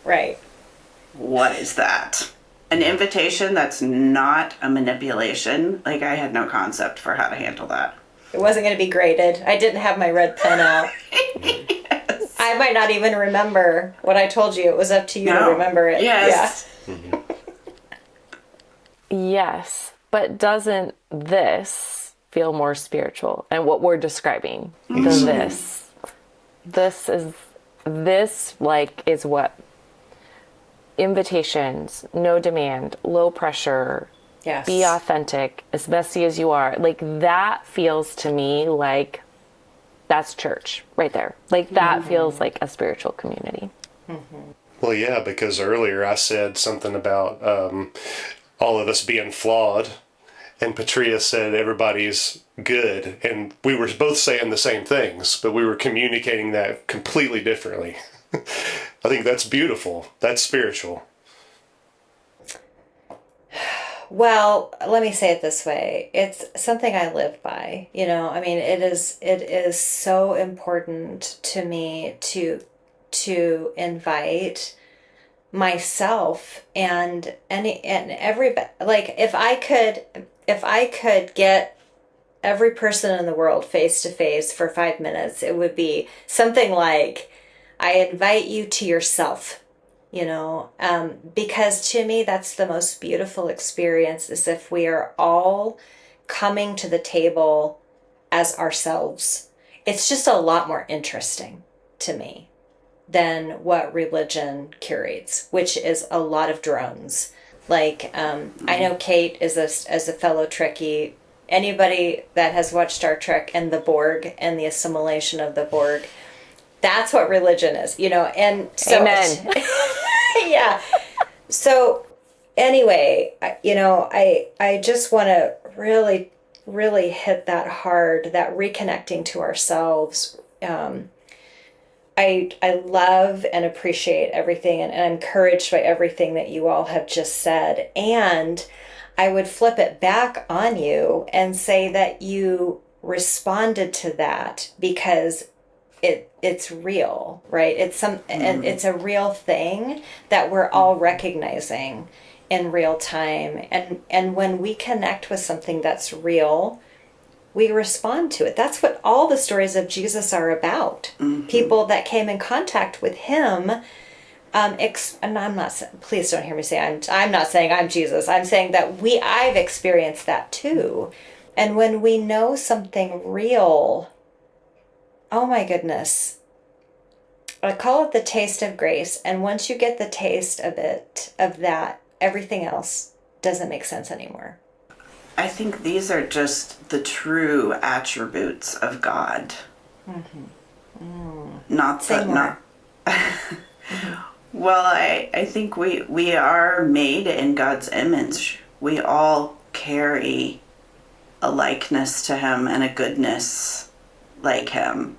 Right. what is that? An invitation that's not a manipulation. Like, I had no concept for how to handle that. It wasn't going to be graded. I didn't have my red pen out. Yes. I might not even remember what I told you. It was up to you to remember it. Yes. Yeah. Yes, but doesn't this feel more spiritual? And what we're describing, this is what invitations, no demand, low pressure, Yes. be authentic, as messy as you are. Like, that feels to me like that's church right there. Like, that feels like a spiritual community. Well, yeah, because earlier I said something about all of us being flawed, and Patria said everybody's good, and we were both saying the same things, but we were communicating that completely differently. I think that's beautiful. That's spiritual. Well, let me say it this way. It's something I live by. You know, I mean, it is so important to me to invite myself and everybody. Like, if I could get every person in the world face to face for 5 minutes, it would be something like, I invite you to yourself. You know, because to me, that's the most beautiful experience, is if we are all coming to the table as ourselves. It's just a lot more interesting to me than what religion curates, which is a lot of drones. Like, I know Kate is as a fellow Trekkie. Anybody that has watched Star Trek and the Borg and the assimilation of the Borg, that's what religion is, you know, and so Amen. yeah. So anyway, I just want to really, really hit that hard, that reconnecting to ourselves. I love and appreciate everything, and I'm encouraged by everything that you all have just said. And I would flip it back on you and say that you responded to that because it's real, right? It's and it's a real thing that we're all recognizing in real time. And when we connect with something that's real, we respond to it. That's what all the stories of Jesus are about. People that came in contact with him. And I'm not. Please don't hear me say I'm not saying I'm Jesus. I'm saying that I've experienced that too. And when we know something real, oh my goodness. I call it the taste of grace. And once you get the taste of that, everything else doesn't make sense anymore. I think these are just the true attributes of God. Not Say more. Well, I think we are made in God's image. We all carry a likeness to him and a goodness like him.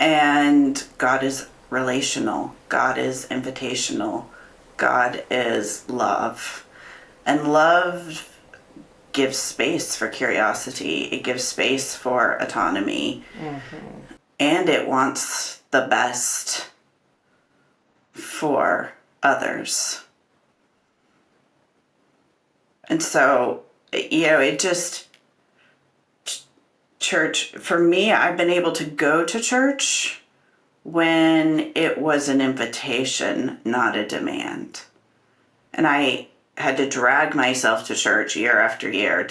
And God is relational. God is invitational. God is love. And love gives space for curiosity. It gives space for autonomy. And it wants the best for others. And so, it just, church, for me, I've been able to go to church when it was an invitation, not a demand. And I had to drag myself to church year after year,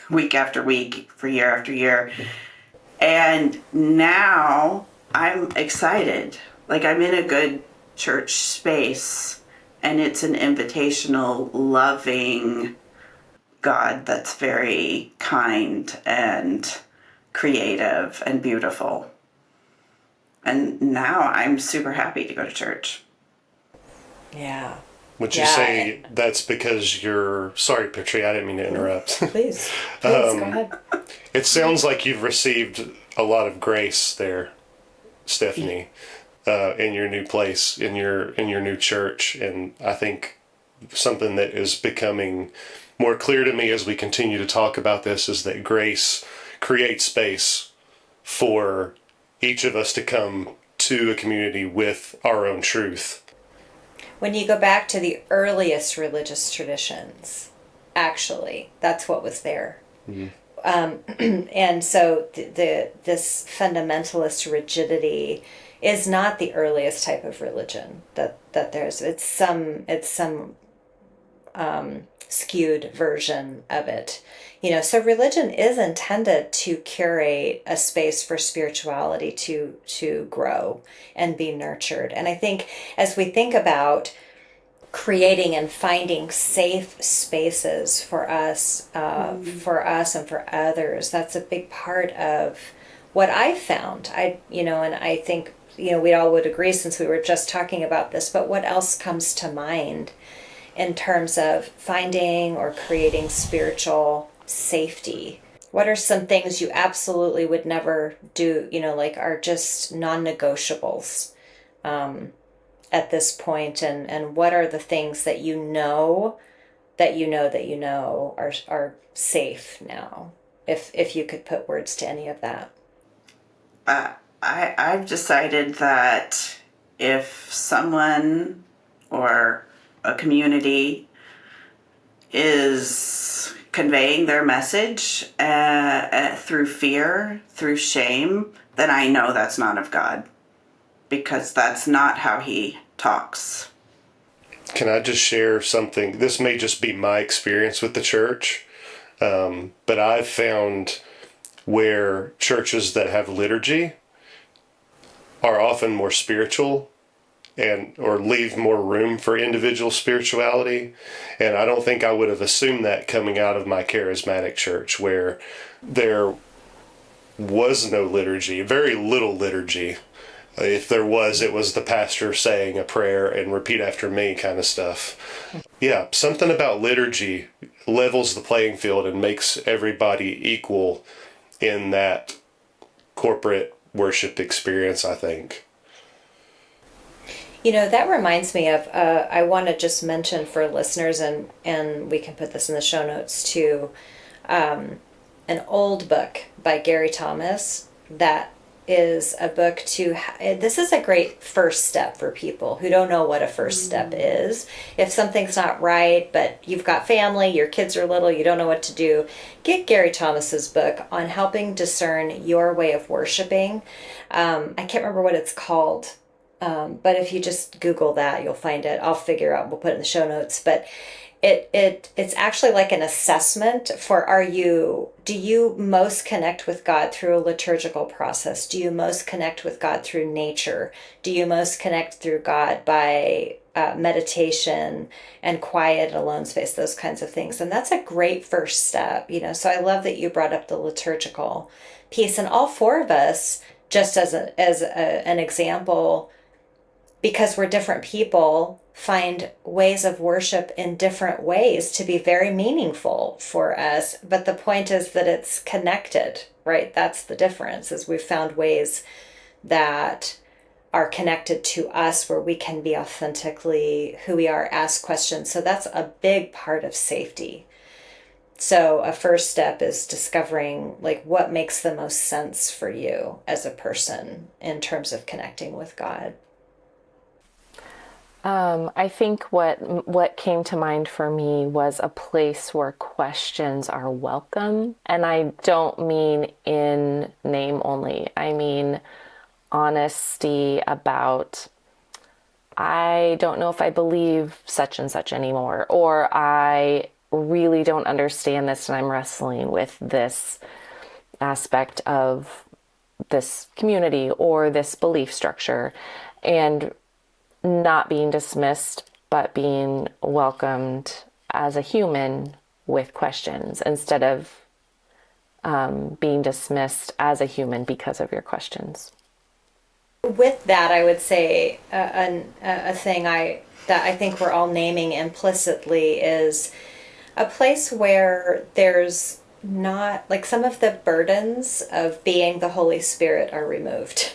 week after week, for year after year. And now I'm excited. Like, I'm in a good church space, and it's an invitational, loving God that's very kind and creative and beautiful. And now I'm super happy to go to church. Yeah. Would you Yeah. say that's because you're... Sorry, Petrie, I didn't mean to interrupt. Please go ahead. It sounds like you've received a lot of grace there, Stephanie, in your new place, in your new church. And I think something that is becoming more clear to me as we continue to talk about this is that grace creates space for each of us to come to a community with our own truth. When you go back to the earliest religious traditions, actually, that's what was there. And so this fundamentalist rigidity is not the earliest type of religion that there's. It's some skewed version of it. So religion is intended to curate a space for spirituality to grow and be nurtured. And I think as we think about creating and finding safe spaces for us and for others, that's a big part of what I've found. And I think we all would agree, since we were just talking about this, but what else comes to mind in terms of finding or creating spiritual safety? What are some things you absolutely would never do, like are just non-negotiables at this point? And what are the things that you know are safe now? If you could put words to any of that. I've decided that if someone or a community is conveying their message through fear, through shame, then I know that's not of God, because that's not how he talks. Can I just share something? This may just be my experience with the church, but I've found where churches that have liturgy are often more spiritual or leave more room for individual spirituality. And I don't think I would have assumed that coming out of my charismatic church, where there was no liturgy, very little liturgy. If there was, it was the pastor saying a prayer and repeat after me kind of stuff. Yeah, something about liturgy levels the playing field and makes everybody equal in that corporate worship experience, I think. That reminds me of, I want to just mention for listeners, and we can put this in the show notes too, an old book by Gary Thomas that is a book this is a great first step for people who don't know what a first step is. If something's not right, but you've got family, your kids are little, you don't know what to do, get Gary Thomas's book on helping discern your way of worshiping. I can't remember what it's called. But if you just Google that, you'll find it. I'll figure out, we'll put it in the show notes. But it's actually like an assessment for, do you most connect with God through a liturgical process? Do you most connect with God through nature? Do you most connect through God by meditation and quiet, alone space, those kinds of things? And that's a great first step, So I love that you brought up the liturgical piece. And all four of us, just as an example, because we're different people, find ways of worship in different ways to be very meaningful for us. But the point is that it's connected, right? That's the difference, is we've found ways that are connected to us, where we can be authentically who we are, ask questions. So that's a big part of safety. So a first step is discovering like what makes the most sense for you as a person in terms of connecting with God. I think what came to mind for me was a place where questions are welcome. And I don't mean in name only. I mean honesty about, I don't know if I believe such and such anymore, or I really don't understand this and I'm wrestling with this aspect of this community or this belief structure, and not being dismissed, but being welcomed as a human with questions instead of being dismissed as a human because of your questions. With that, I would say a thing that I think we're all naming implicitly is a place where there's not, like, some of the burdens of being the Holy Spirit are removed.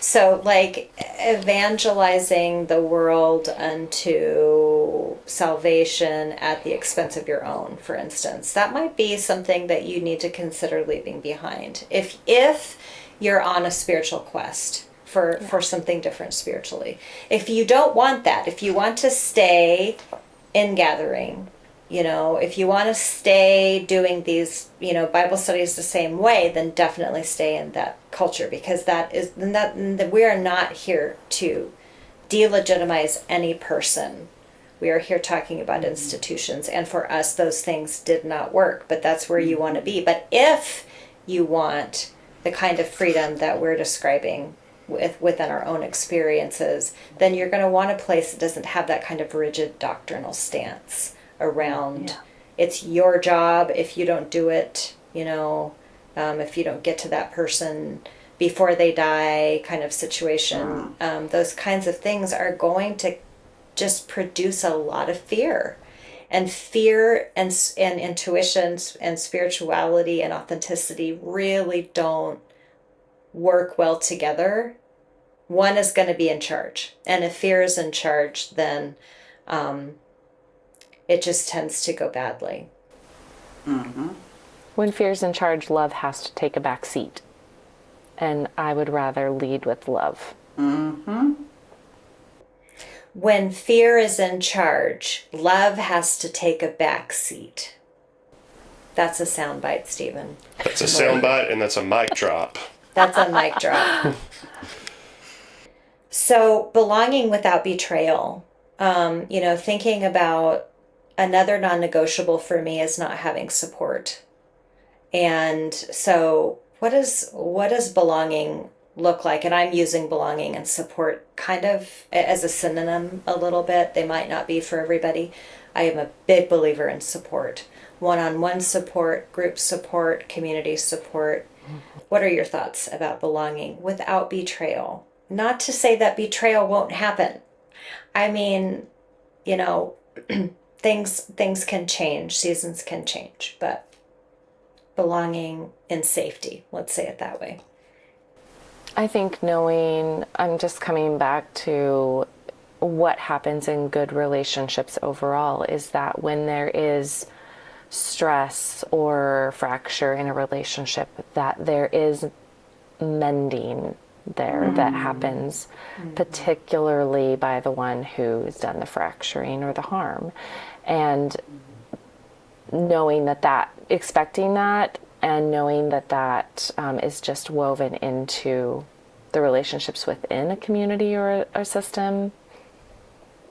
So, like, evangelizing the world unto salvation at the expense of your own, for instance, that might be something that you need to consider leaving behind. If you're on a spiritual quest for something different spiritually. If you don't want that, if you want to stay in gathering, if you want to stay doing these, Bible studies the same way, then definitely stay in that culture, because we are not here to delegitimize any person. We are here talking about institutions, and for us, those things did not work, but that's where you want to be. But if you want the kind of freedom that we're describing within our own experiences, then you're going to want a place that doesn't have that kind of rigid doctrinal stance around it's your job if you don't do it, if you don't get to that person before they die kind of situation. Those kinds of things are going to just produce a lot of fear. And fear and intuitions and spirituality and authenticity really don't work well together. One is going to be in charge. And if fear is in charge, then it just tends to go badly. Mm-hmm. When fear's in charge, love has to take a back seat. And I would rather lead with love. Mm-hmm. When fear is in charge, love has to take a back seat. That's a soundbite, Stephen. That's a soundbite, and that's a mic drop. That's a mic drop. So, belonging without betrayal. Thinking about another non-negotiable for me is not having support. And so, what does belonging look like? And I'm using belonging and support kind of as a synonym a little bit. They might not be for everybody. I am a big believer in support. One-on-one support, group support, community support. What are your thoughts about belonging without betrayal? Not to say that betrayal won't happen. I mean, things can change, seasons can change, but belonging in safety, let's say it that way. I think I'm just coming back to what happens in good relationships overall is that when there is stress or fracture in a relationship, that there is mending there that happens, particularly by the one who's done the fracturing or the harm. And knowing expecting that, and knowing that is just woven into the relationships within a community or a system,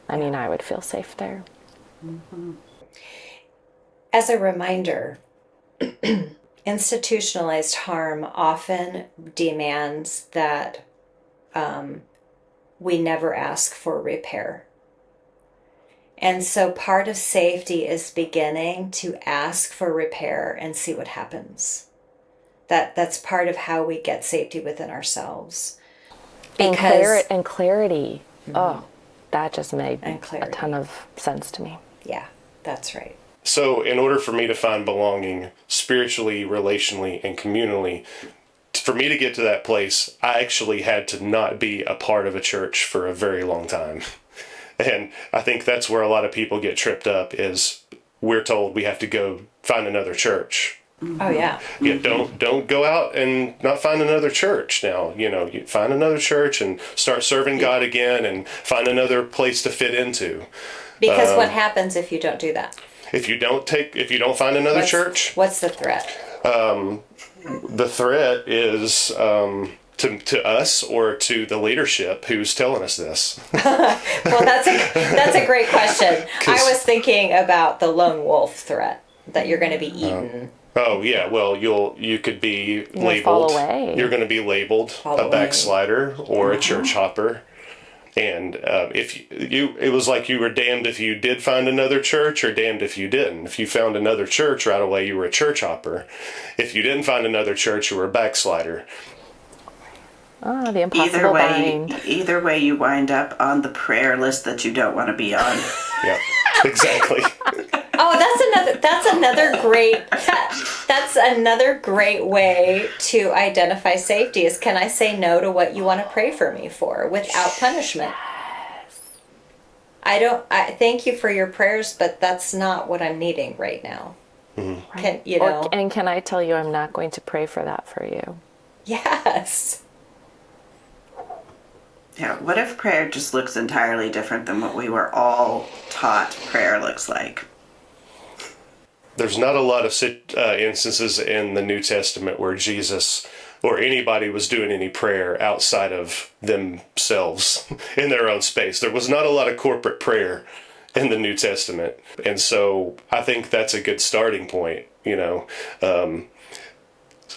I mean, I would feel safe there. Mm-hmm. As a reminder, institutionalized harm often demands that we never ask for repair. And so part of safety is beginning to ask for repair and see what happens. That's part of how we get safety within ourselves. Because and clarity. Mm-hmm. Oh, that just made a ton of sense to me. Yeah, that's right. So in order for me to find belonging spiritually, relationally, and communally, for me to get to that place, I actually had to not be a part of a church for a very long time. And I think that's where a lot of people get tripped up is we're told we have to go find another church. Oh yeah. Yeah, don't go out and not find another church now. You find another church and start serving God again and find another place to fit into. Because what happens if you don't do that? If you don't find another church, What's the threat? the threat is to us or to the leadership who's telling us this. Well, that's a great question. I was thinking about the lone wolf threat, that you're going to be eaten. Oh yeah, well you could be labeled. Fall away. You're going to be labeled a backslider or a church hopper, and it was like you were damned if you did find another church or damned if you didn't. If you found another church right away, you were a church hopper. If you didn't find another church, you were a backslider. Oh, the impossible bind. Either way, you wind up on the prayer list that you don't want to be on. Yeah, exactly. Oh, that's another great way to identify safety is, can I say no to what you want to pray for me for without punishment? I thank you for your prayers, but that's not what I'm needing right now. Mm-hmm. And can I tell you I'm not going to pray for that for you? Yes. Yeah, what if prayer just looks entirely different than what we were all taught prayer looks like? There's not a lot of instances in the New Testament where Jesus or anybody was doing any prayer outside of themselves in their own space. There was not a lot of corporate prayer in the New Testament. And so I think that's a good starting point,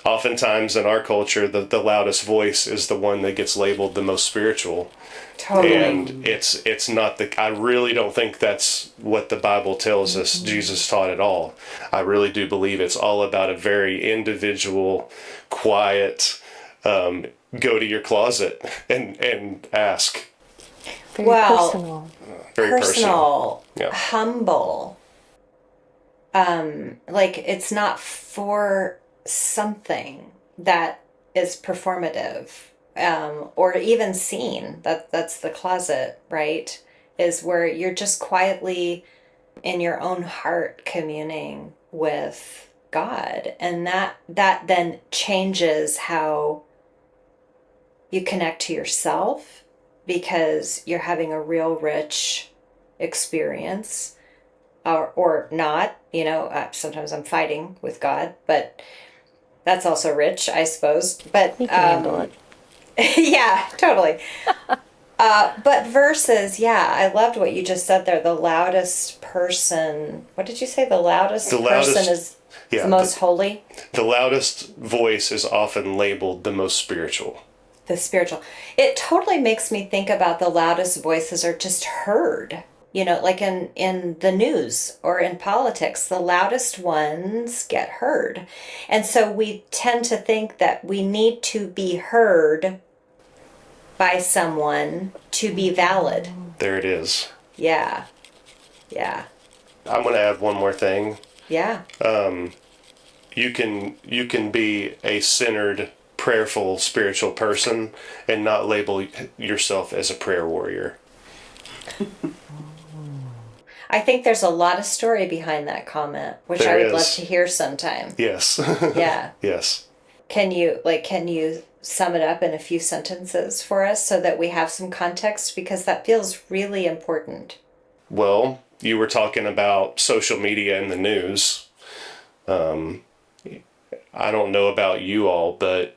Oftentimes in our culture, the loudest voice is the one that gets labeled the most spiritual. Totally. And it's not I really don't think that's what the Bible tells us Jesus taught at all. I really do believe it's all about a very individual, quiet, go to your closet and ask. Very personal. Very personal. Yeah. Humble. It's not for something that is performative or even seen. That's the closet, right? Is where you're just quietly in your own heart communing with God, and that then changes how you connect to yourself, because you're having a real rich experience, or not. Sometimes I'm fighting with God, but that's also rich, I suppose. But he can handle it. Yeah, totally. But versus, I loved what you just said there. The loudest person. What did you say? The loudest person is the most holy. The loudest voice is often labeled the most spiritual. The spiritual. It totally makes me think about the loudest voices are just heard. Like in the news or in politics, the loudest ones get heard. And so we tend to think that we need to be heard by someone to be valid. There it is. Yeah. I'm going to add one more thing. Yeah. You can be a centered, prayerful, spiritual person and not label yourself as a prayer warrior. I think there's a lot of story behind that comment, which I would love to hear sometime. Yes. Yeah. Yes. Can you sum it up in a few sentences for us so that we have some context? Because that feels really important. Well, you were talking about social media and the news. I don't know about you all, but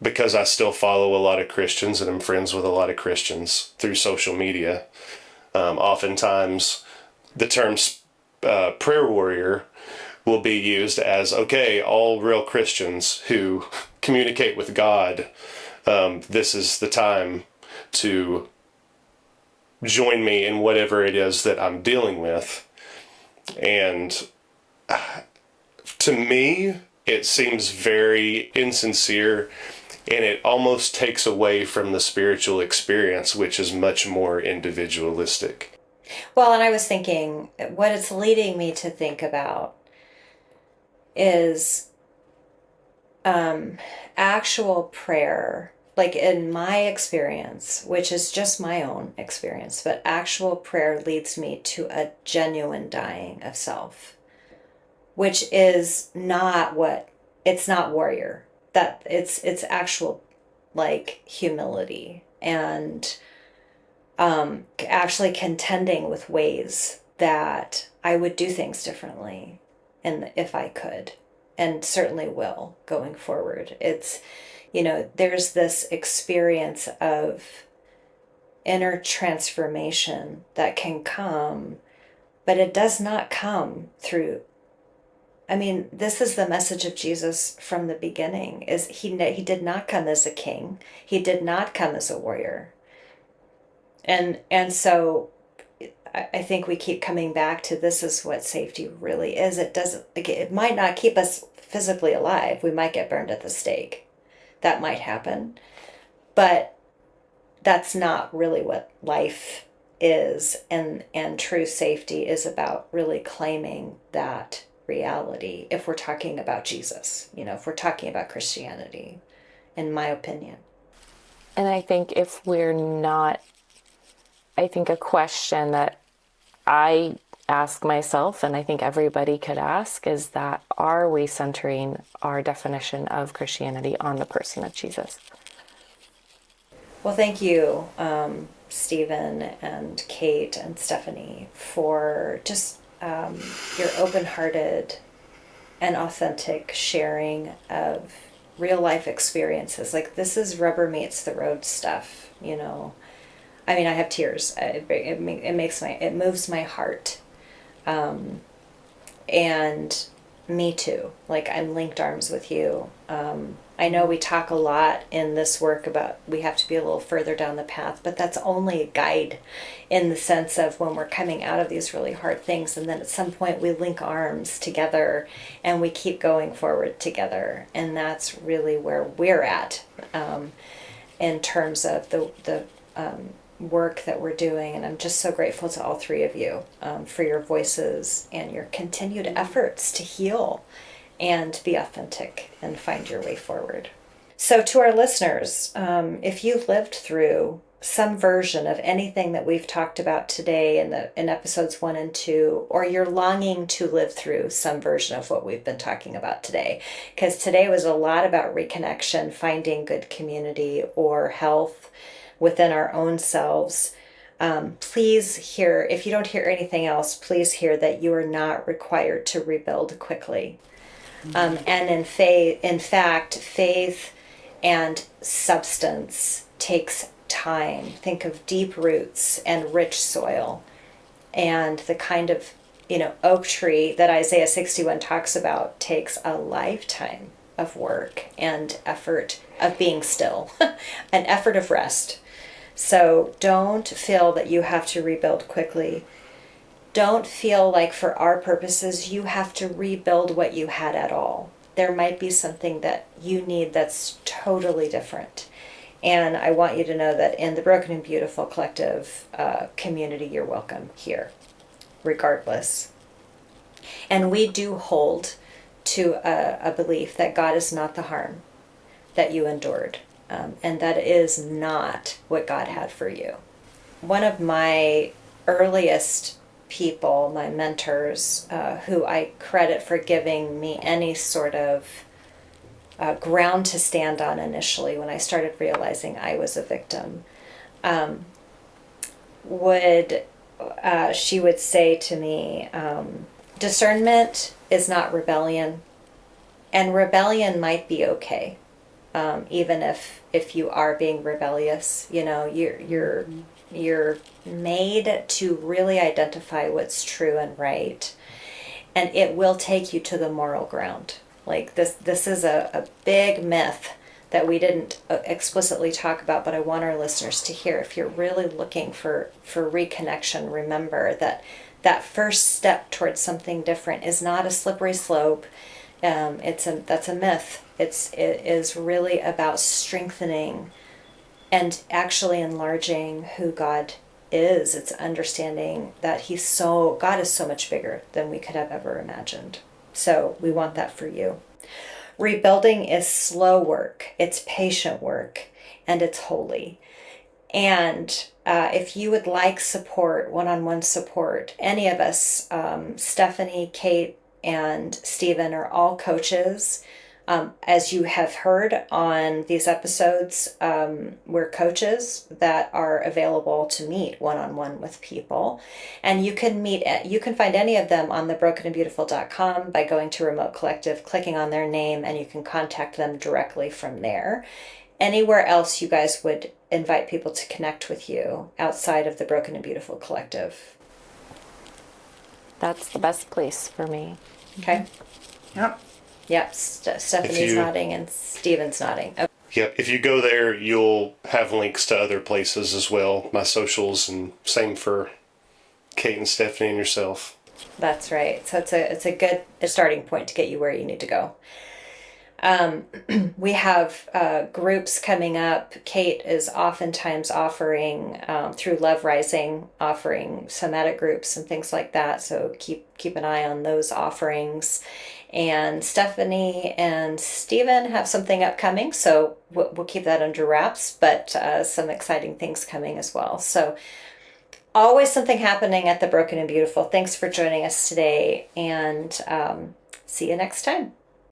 because I still follow a lot of Christians and I'm friends with a lot of Christians through social media, oftentimes the term prayer warrior will be used as, okay, all real Christians who communicate with God, this is the time to join me in whatever it is that I'm dealing with. And to me, it seems very insincere, and it almost takes away from the spiritual experience, which is much more individualistic. Well, and I was thinking, what it's leading me to think about is actual prayer, like in my experience, which is just my own experience, but actual prayer leads me to a genuine dying of self, which is not what, it's not warrior. That it's actual like humility and actually contending with ways that I would do things differently, and if I could, and certainly will going forward. It's, there's this experience of inner transformation that can come, but it does not come through. I mean, this is the message of Jesus from the beginning: is he did not come as a king. He did not come as a warrior. And so I think we keep coming back to, this is what safety really is. It doesn't, like, it might not keep us physically alive. We might get burned at the stake. That might happen. But that's not really what life is. And true safety is about really claiming that reality, if we're talking about Jesus, if we're talking about Christianity, in my opinion. And I think if we're not, I think a question that I ask myself, and I think everybody could ask, is that, are we centering our definition of Christianity on the person of Jesus? Well, thank you, Stephen and Kate and Stephanie, for just your open-hearted and authentic sharing of real life experiences. Like, this is rubber meets the road stuff, I mean, I have tears. It moves my heart, and me too. Like, I'm linked arms with you. I know we talk a lot in this work about we have to be a little further down the path, but that's only a guide, in the sense of when we're coming out of these really hard things, and then at some point we link arms together and we keep going forward together, and that's really where we're at, in terms of the work that we're doing. And I'm just so grateful to all three of you, for your voices and your continued efforts to heal and be authentic and find your way forward. So to our listeners, if you've lived through some version of anything that we've talked about today in episodes 1 and 2, or you're longing to live through some version of what we've been talking about today, because today was a lot about reconnection, finding good community or health within our own selves, please hear, if you don't hear anything else, please hear that you are not required to rebuild quickly. And in fact, faith and substance takes time. Think of deep roots and rich soil, and the kind of oak tree that Isaiah 61 talks about takes a lifetime of work and effort of being still, an effort of rest. So don't feel that you have to rebuild quickly. Don't feel like, for our purposes, you have to rebuild what you had at all. There might be something that you need that's totally different. And I want you to know that in the Broken and Beautiful Collective community, you're welcome here, regardless. And we do hold to a belief that God is not the harm that you endured. And that is not what God had for you. One of my earliest people, my mentors, who I credit for giving me any sort of ground to stand on initially when I started realizing I was a victim, she would say to me, discernment is not rebellion, and rebellion might be okay. Even if you are being rebellious, you're made to really identify what's true and right, and it will take you to the moral ground. Like, this is a big myth that we didn't explicitly talk about, but I want our listeners to hear. If you're really looking for reconnection, remember that first step towards something different is not a slippery slope. That's a myth. It is really about strengthening and actually enlarging who God is. It's understanding that God is so much bigger than we could have ever imagined. So we want that for you. Rebuilding is slow work, it's patient work, and it's holy. And if you would like support, one-on-one support, any of us, Stephanie, Kate, and Stephen are all coaches. As you have heard on these episodes, we're coaches that are available to meet one-on-one with people. And you can find any of them on thebrokenandbeautiful.com by going to Remote Collective, clicking on their name, and you can contact them directly from there. Anywhere else you guys would invite people to connect with you outside of the Broken and Beautiful Collective? That's the best place for me. Okay. Yep. Yep. Stephanie's nodding and Steven's nodding. Okay. Yep. If you go there, you'll have links to other places as well, my socials, and same for Kate and Stephanie and yourself. That's right. So it's a good starting point to get you where you need to go. We have groups coming up. Kate is oftentimes offering, through Love Rising, offering somatic groups and things like that. So keep an eye on those offerings. And Stephanie and Stephen have something upcoming, so we'll keep that under wraps, but some exciting things coming as well. So always something happening at the Broken and Beautiful. Thanks for joining us today, and see you next time.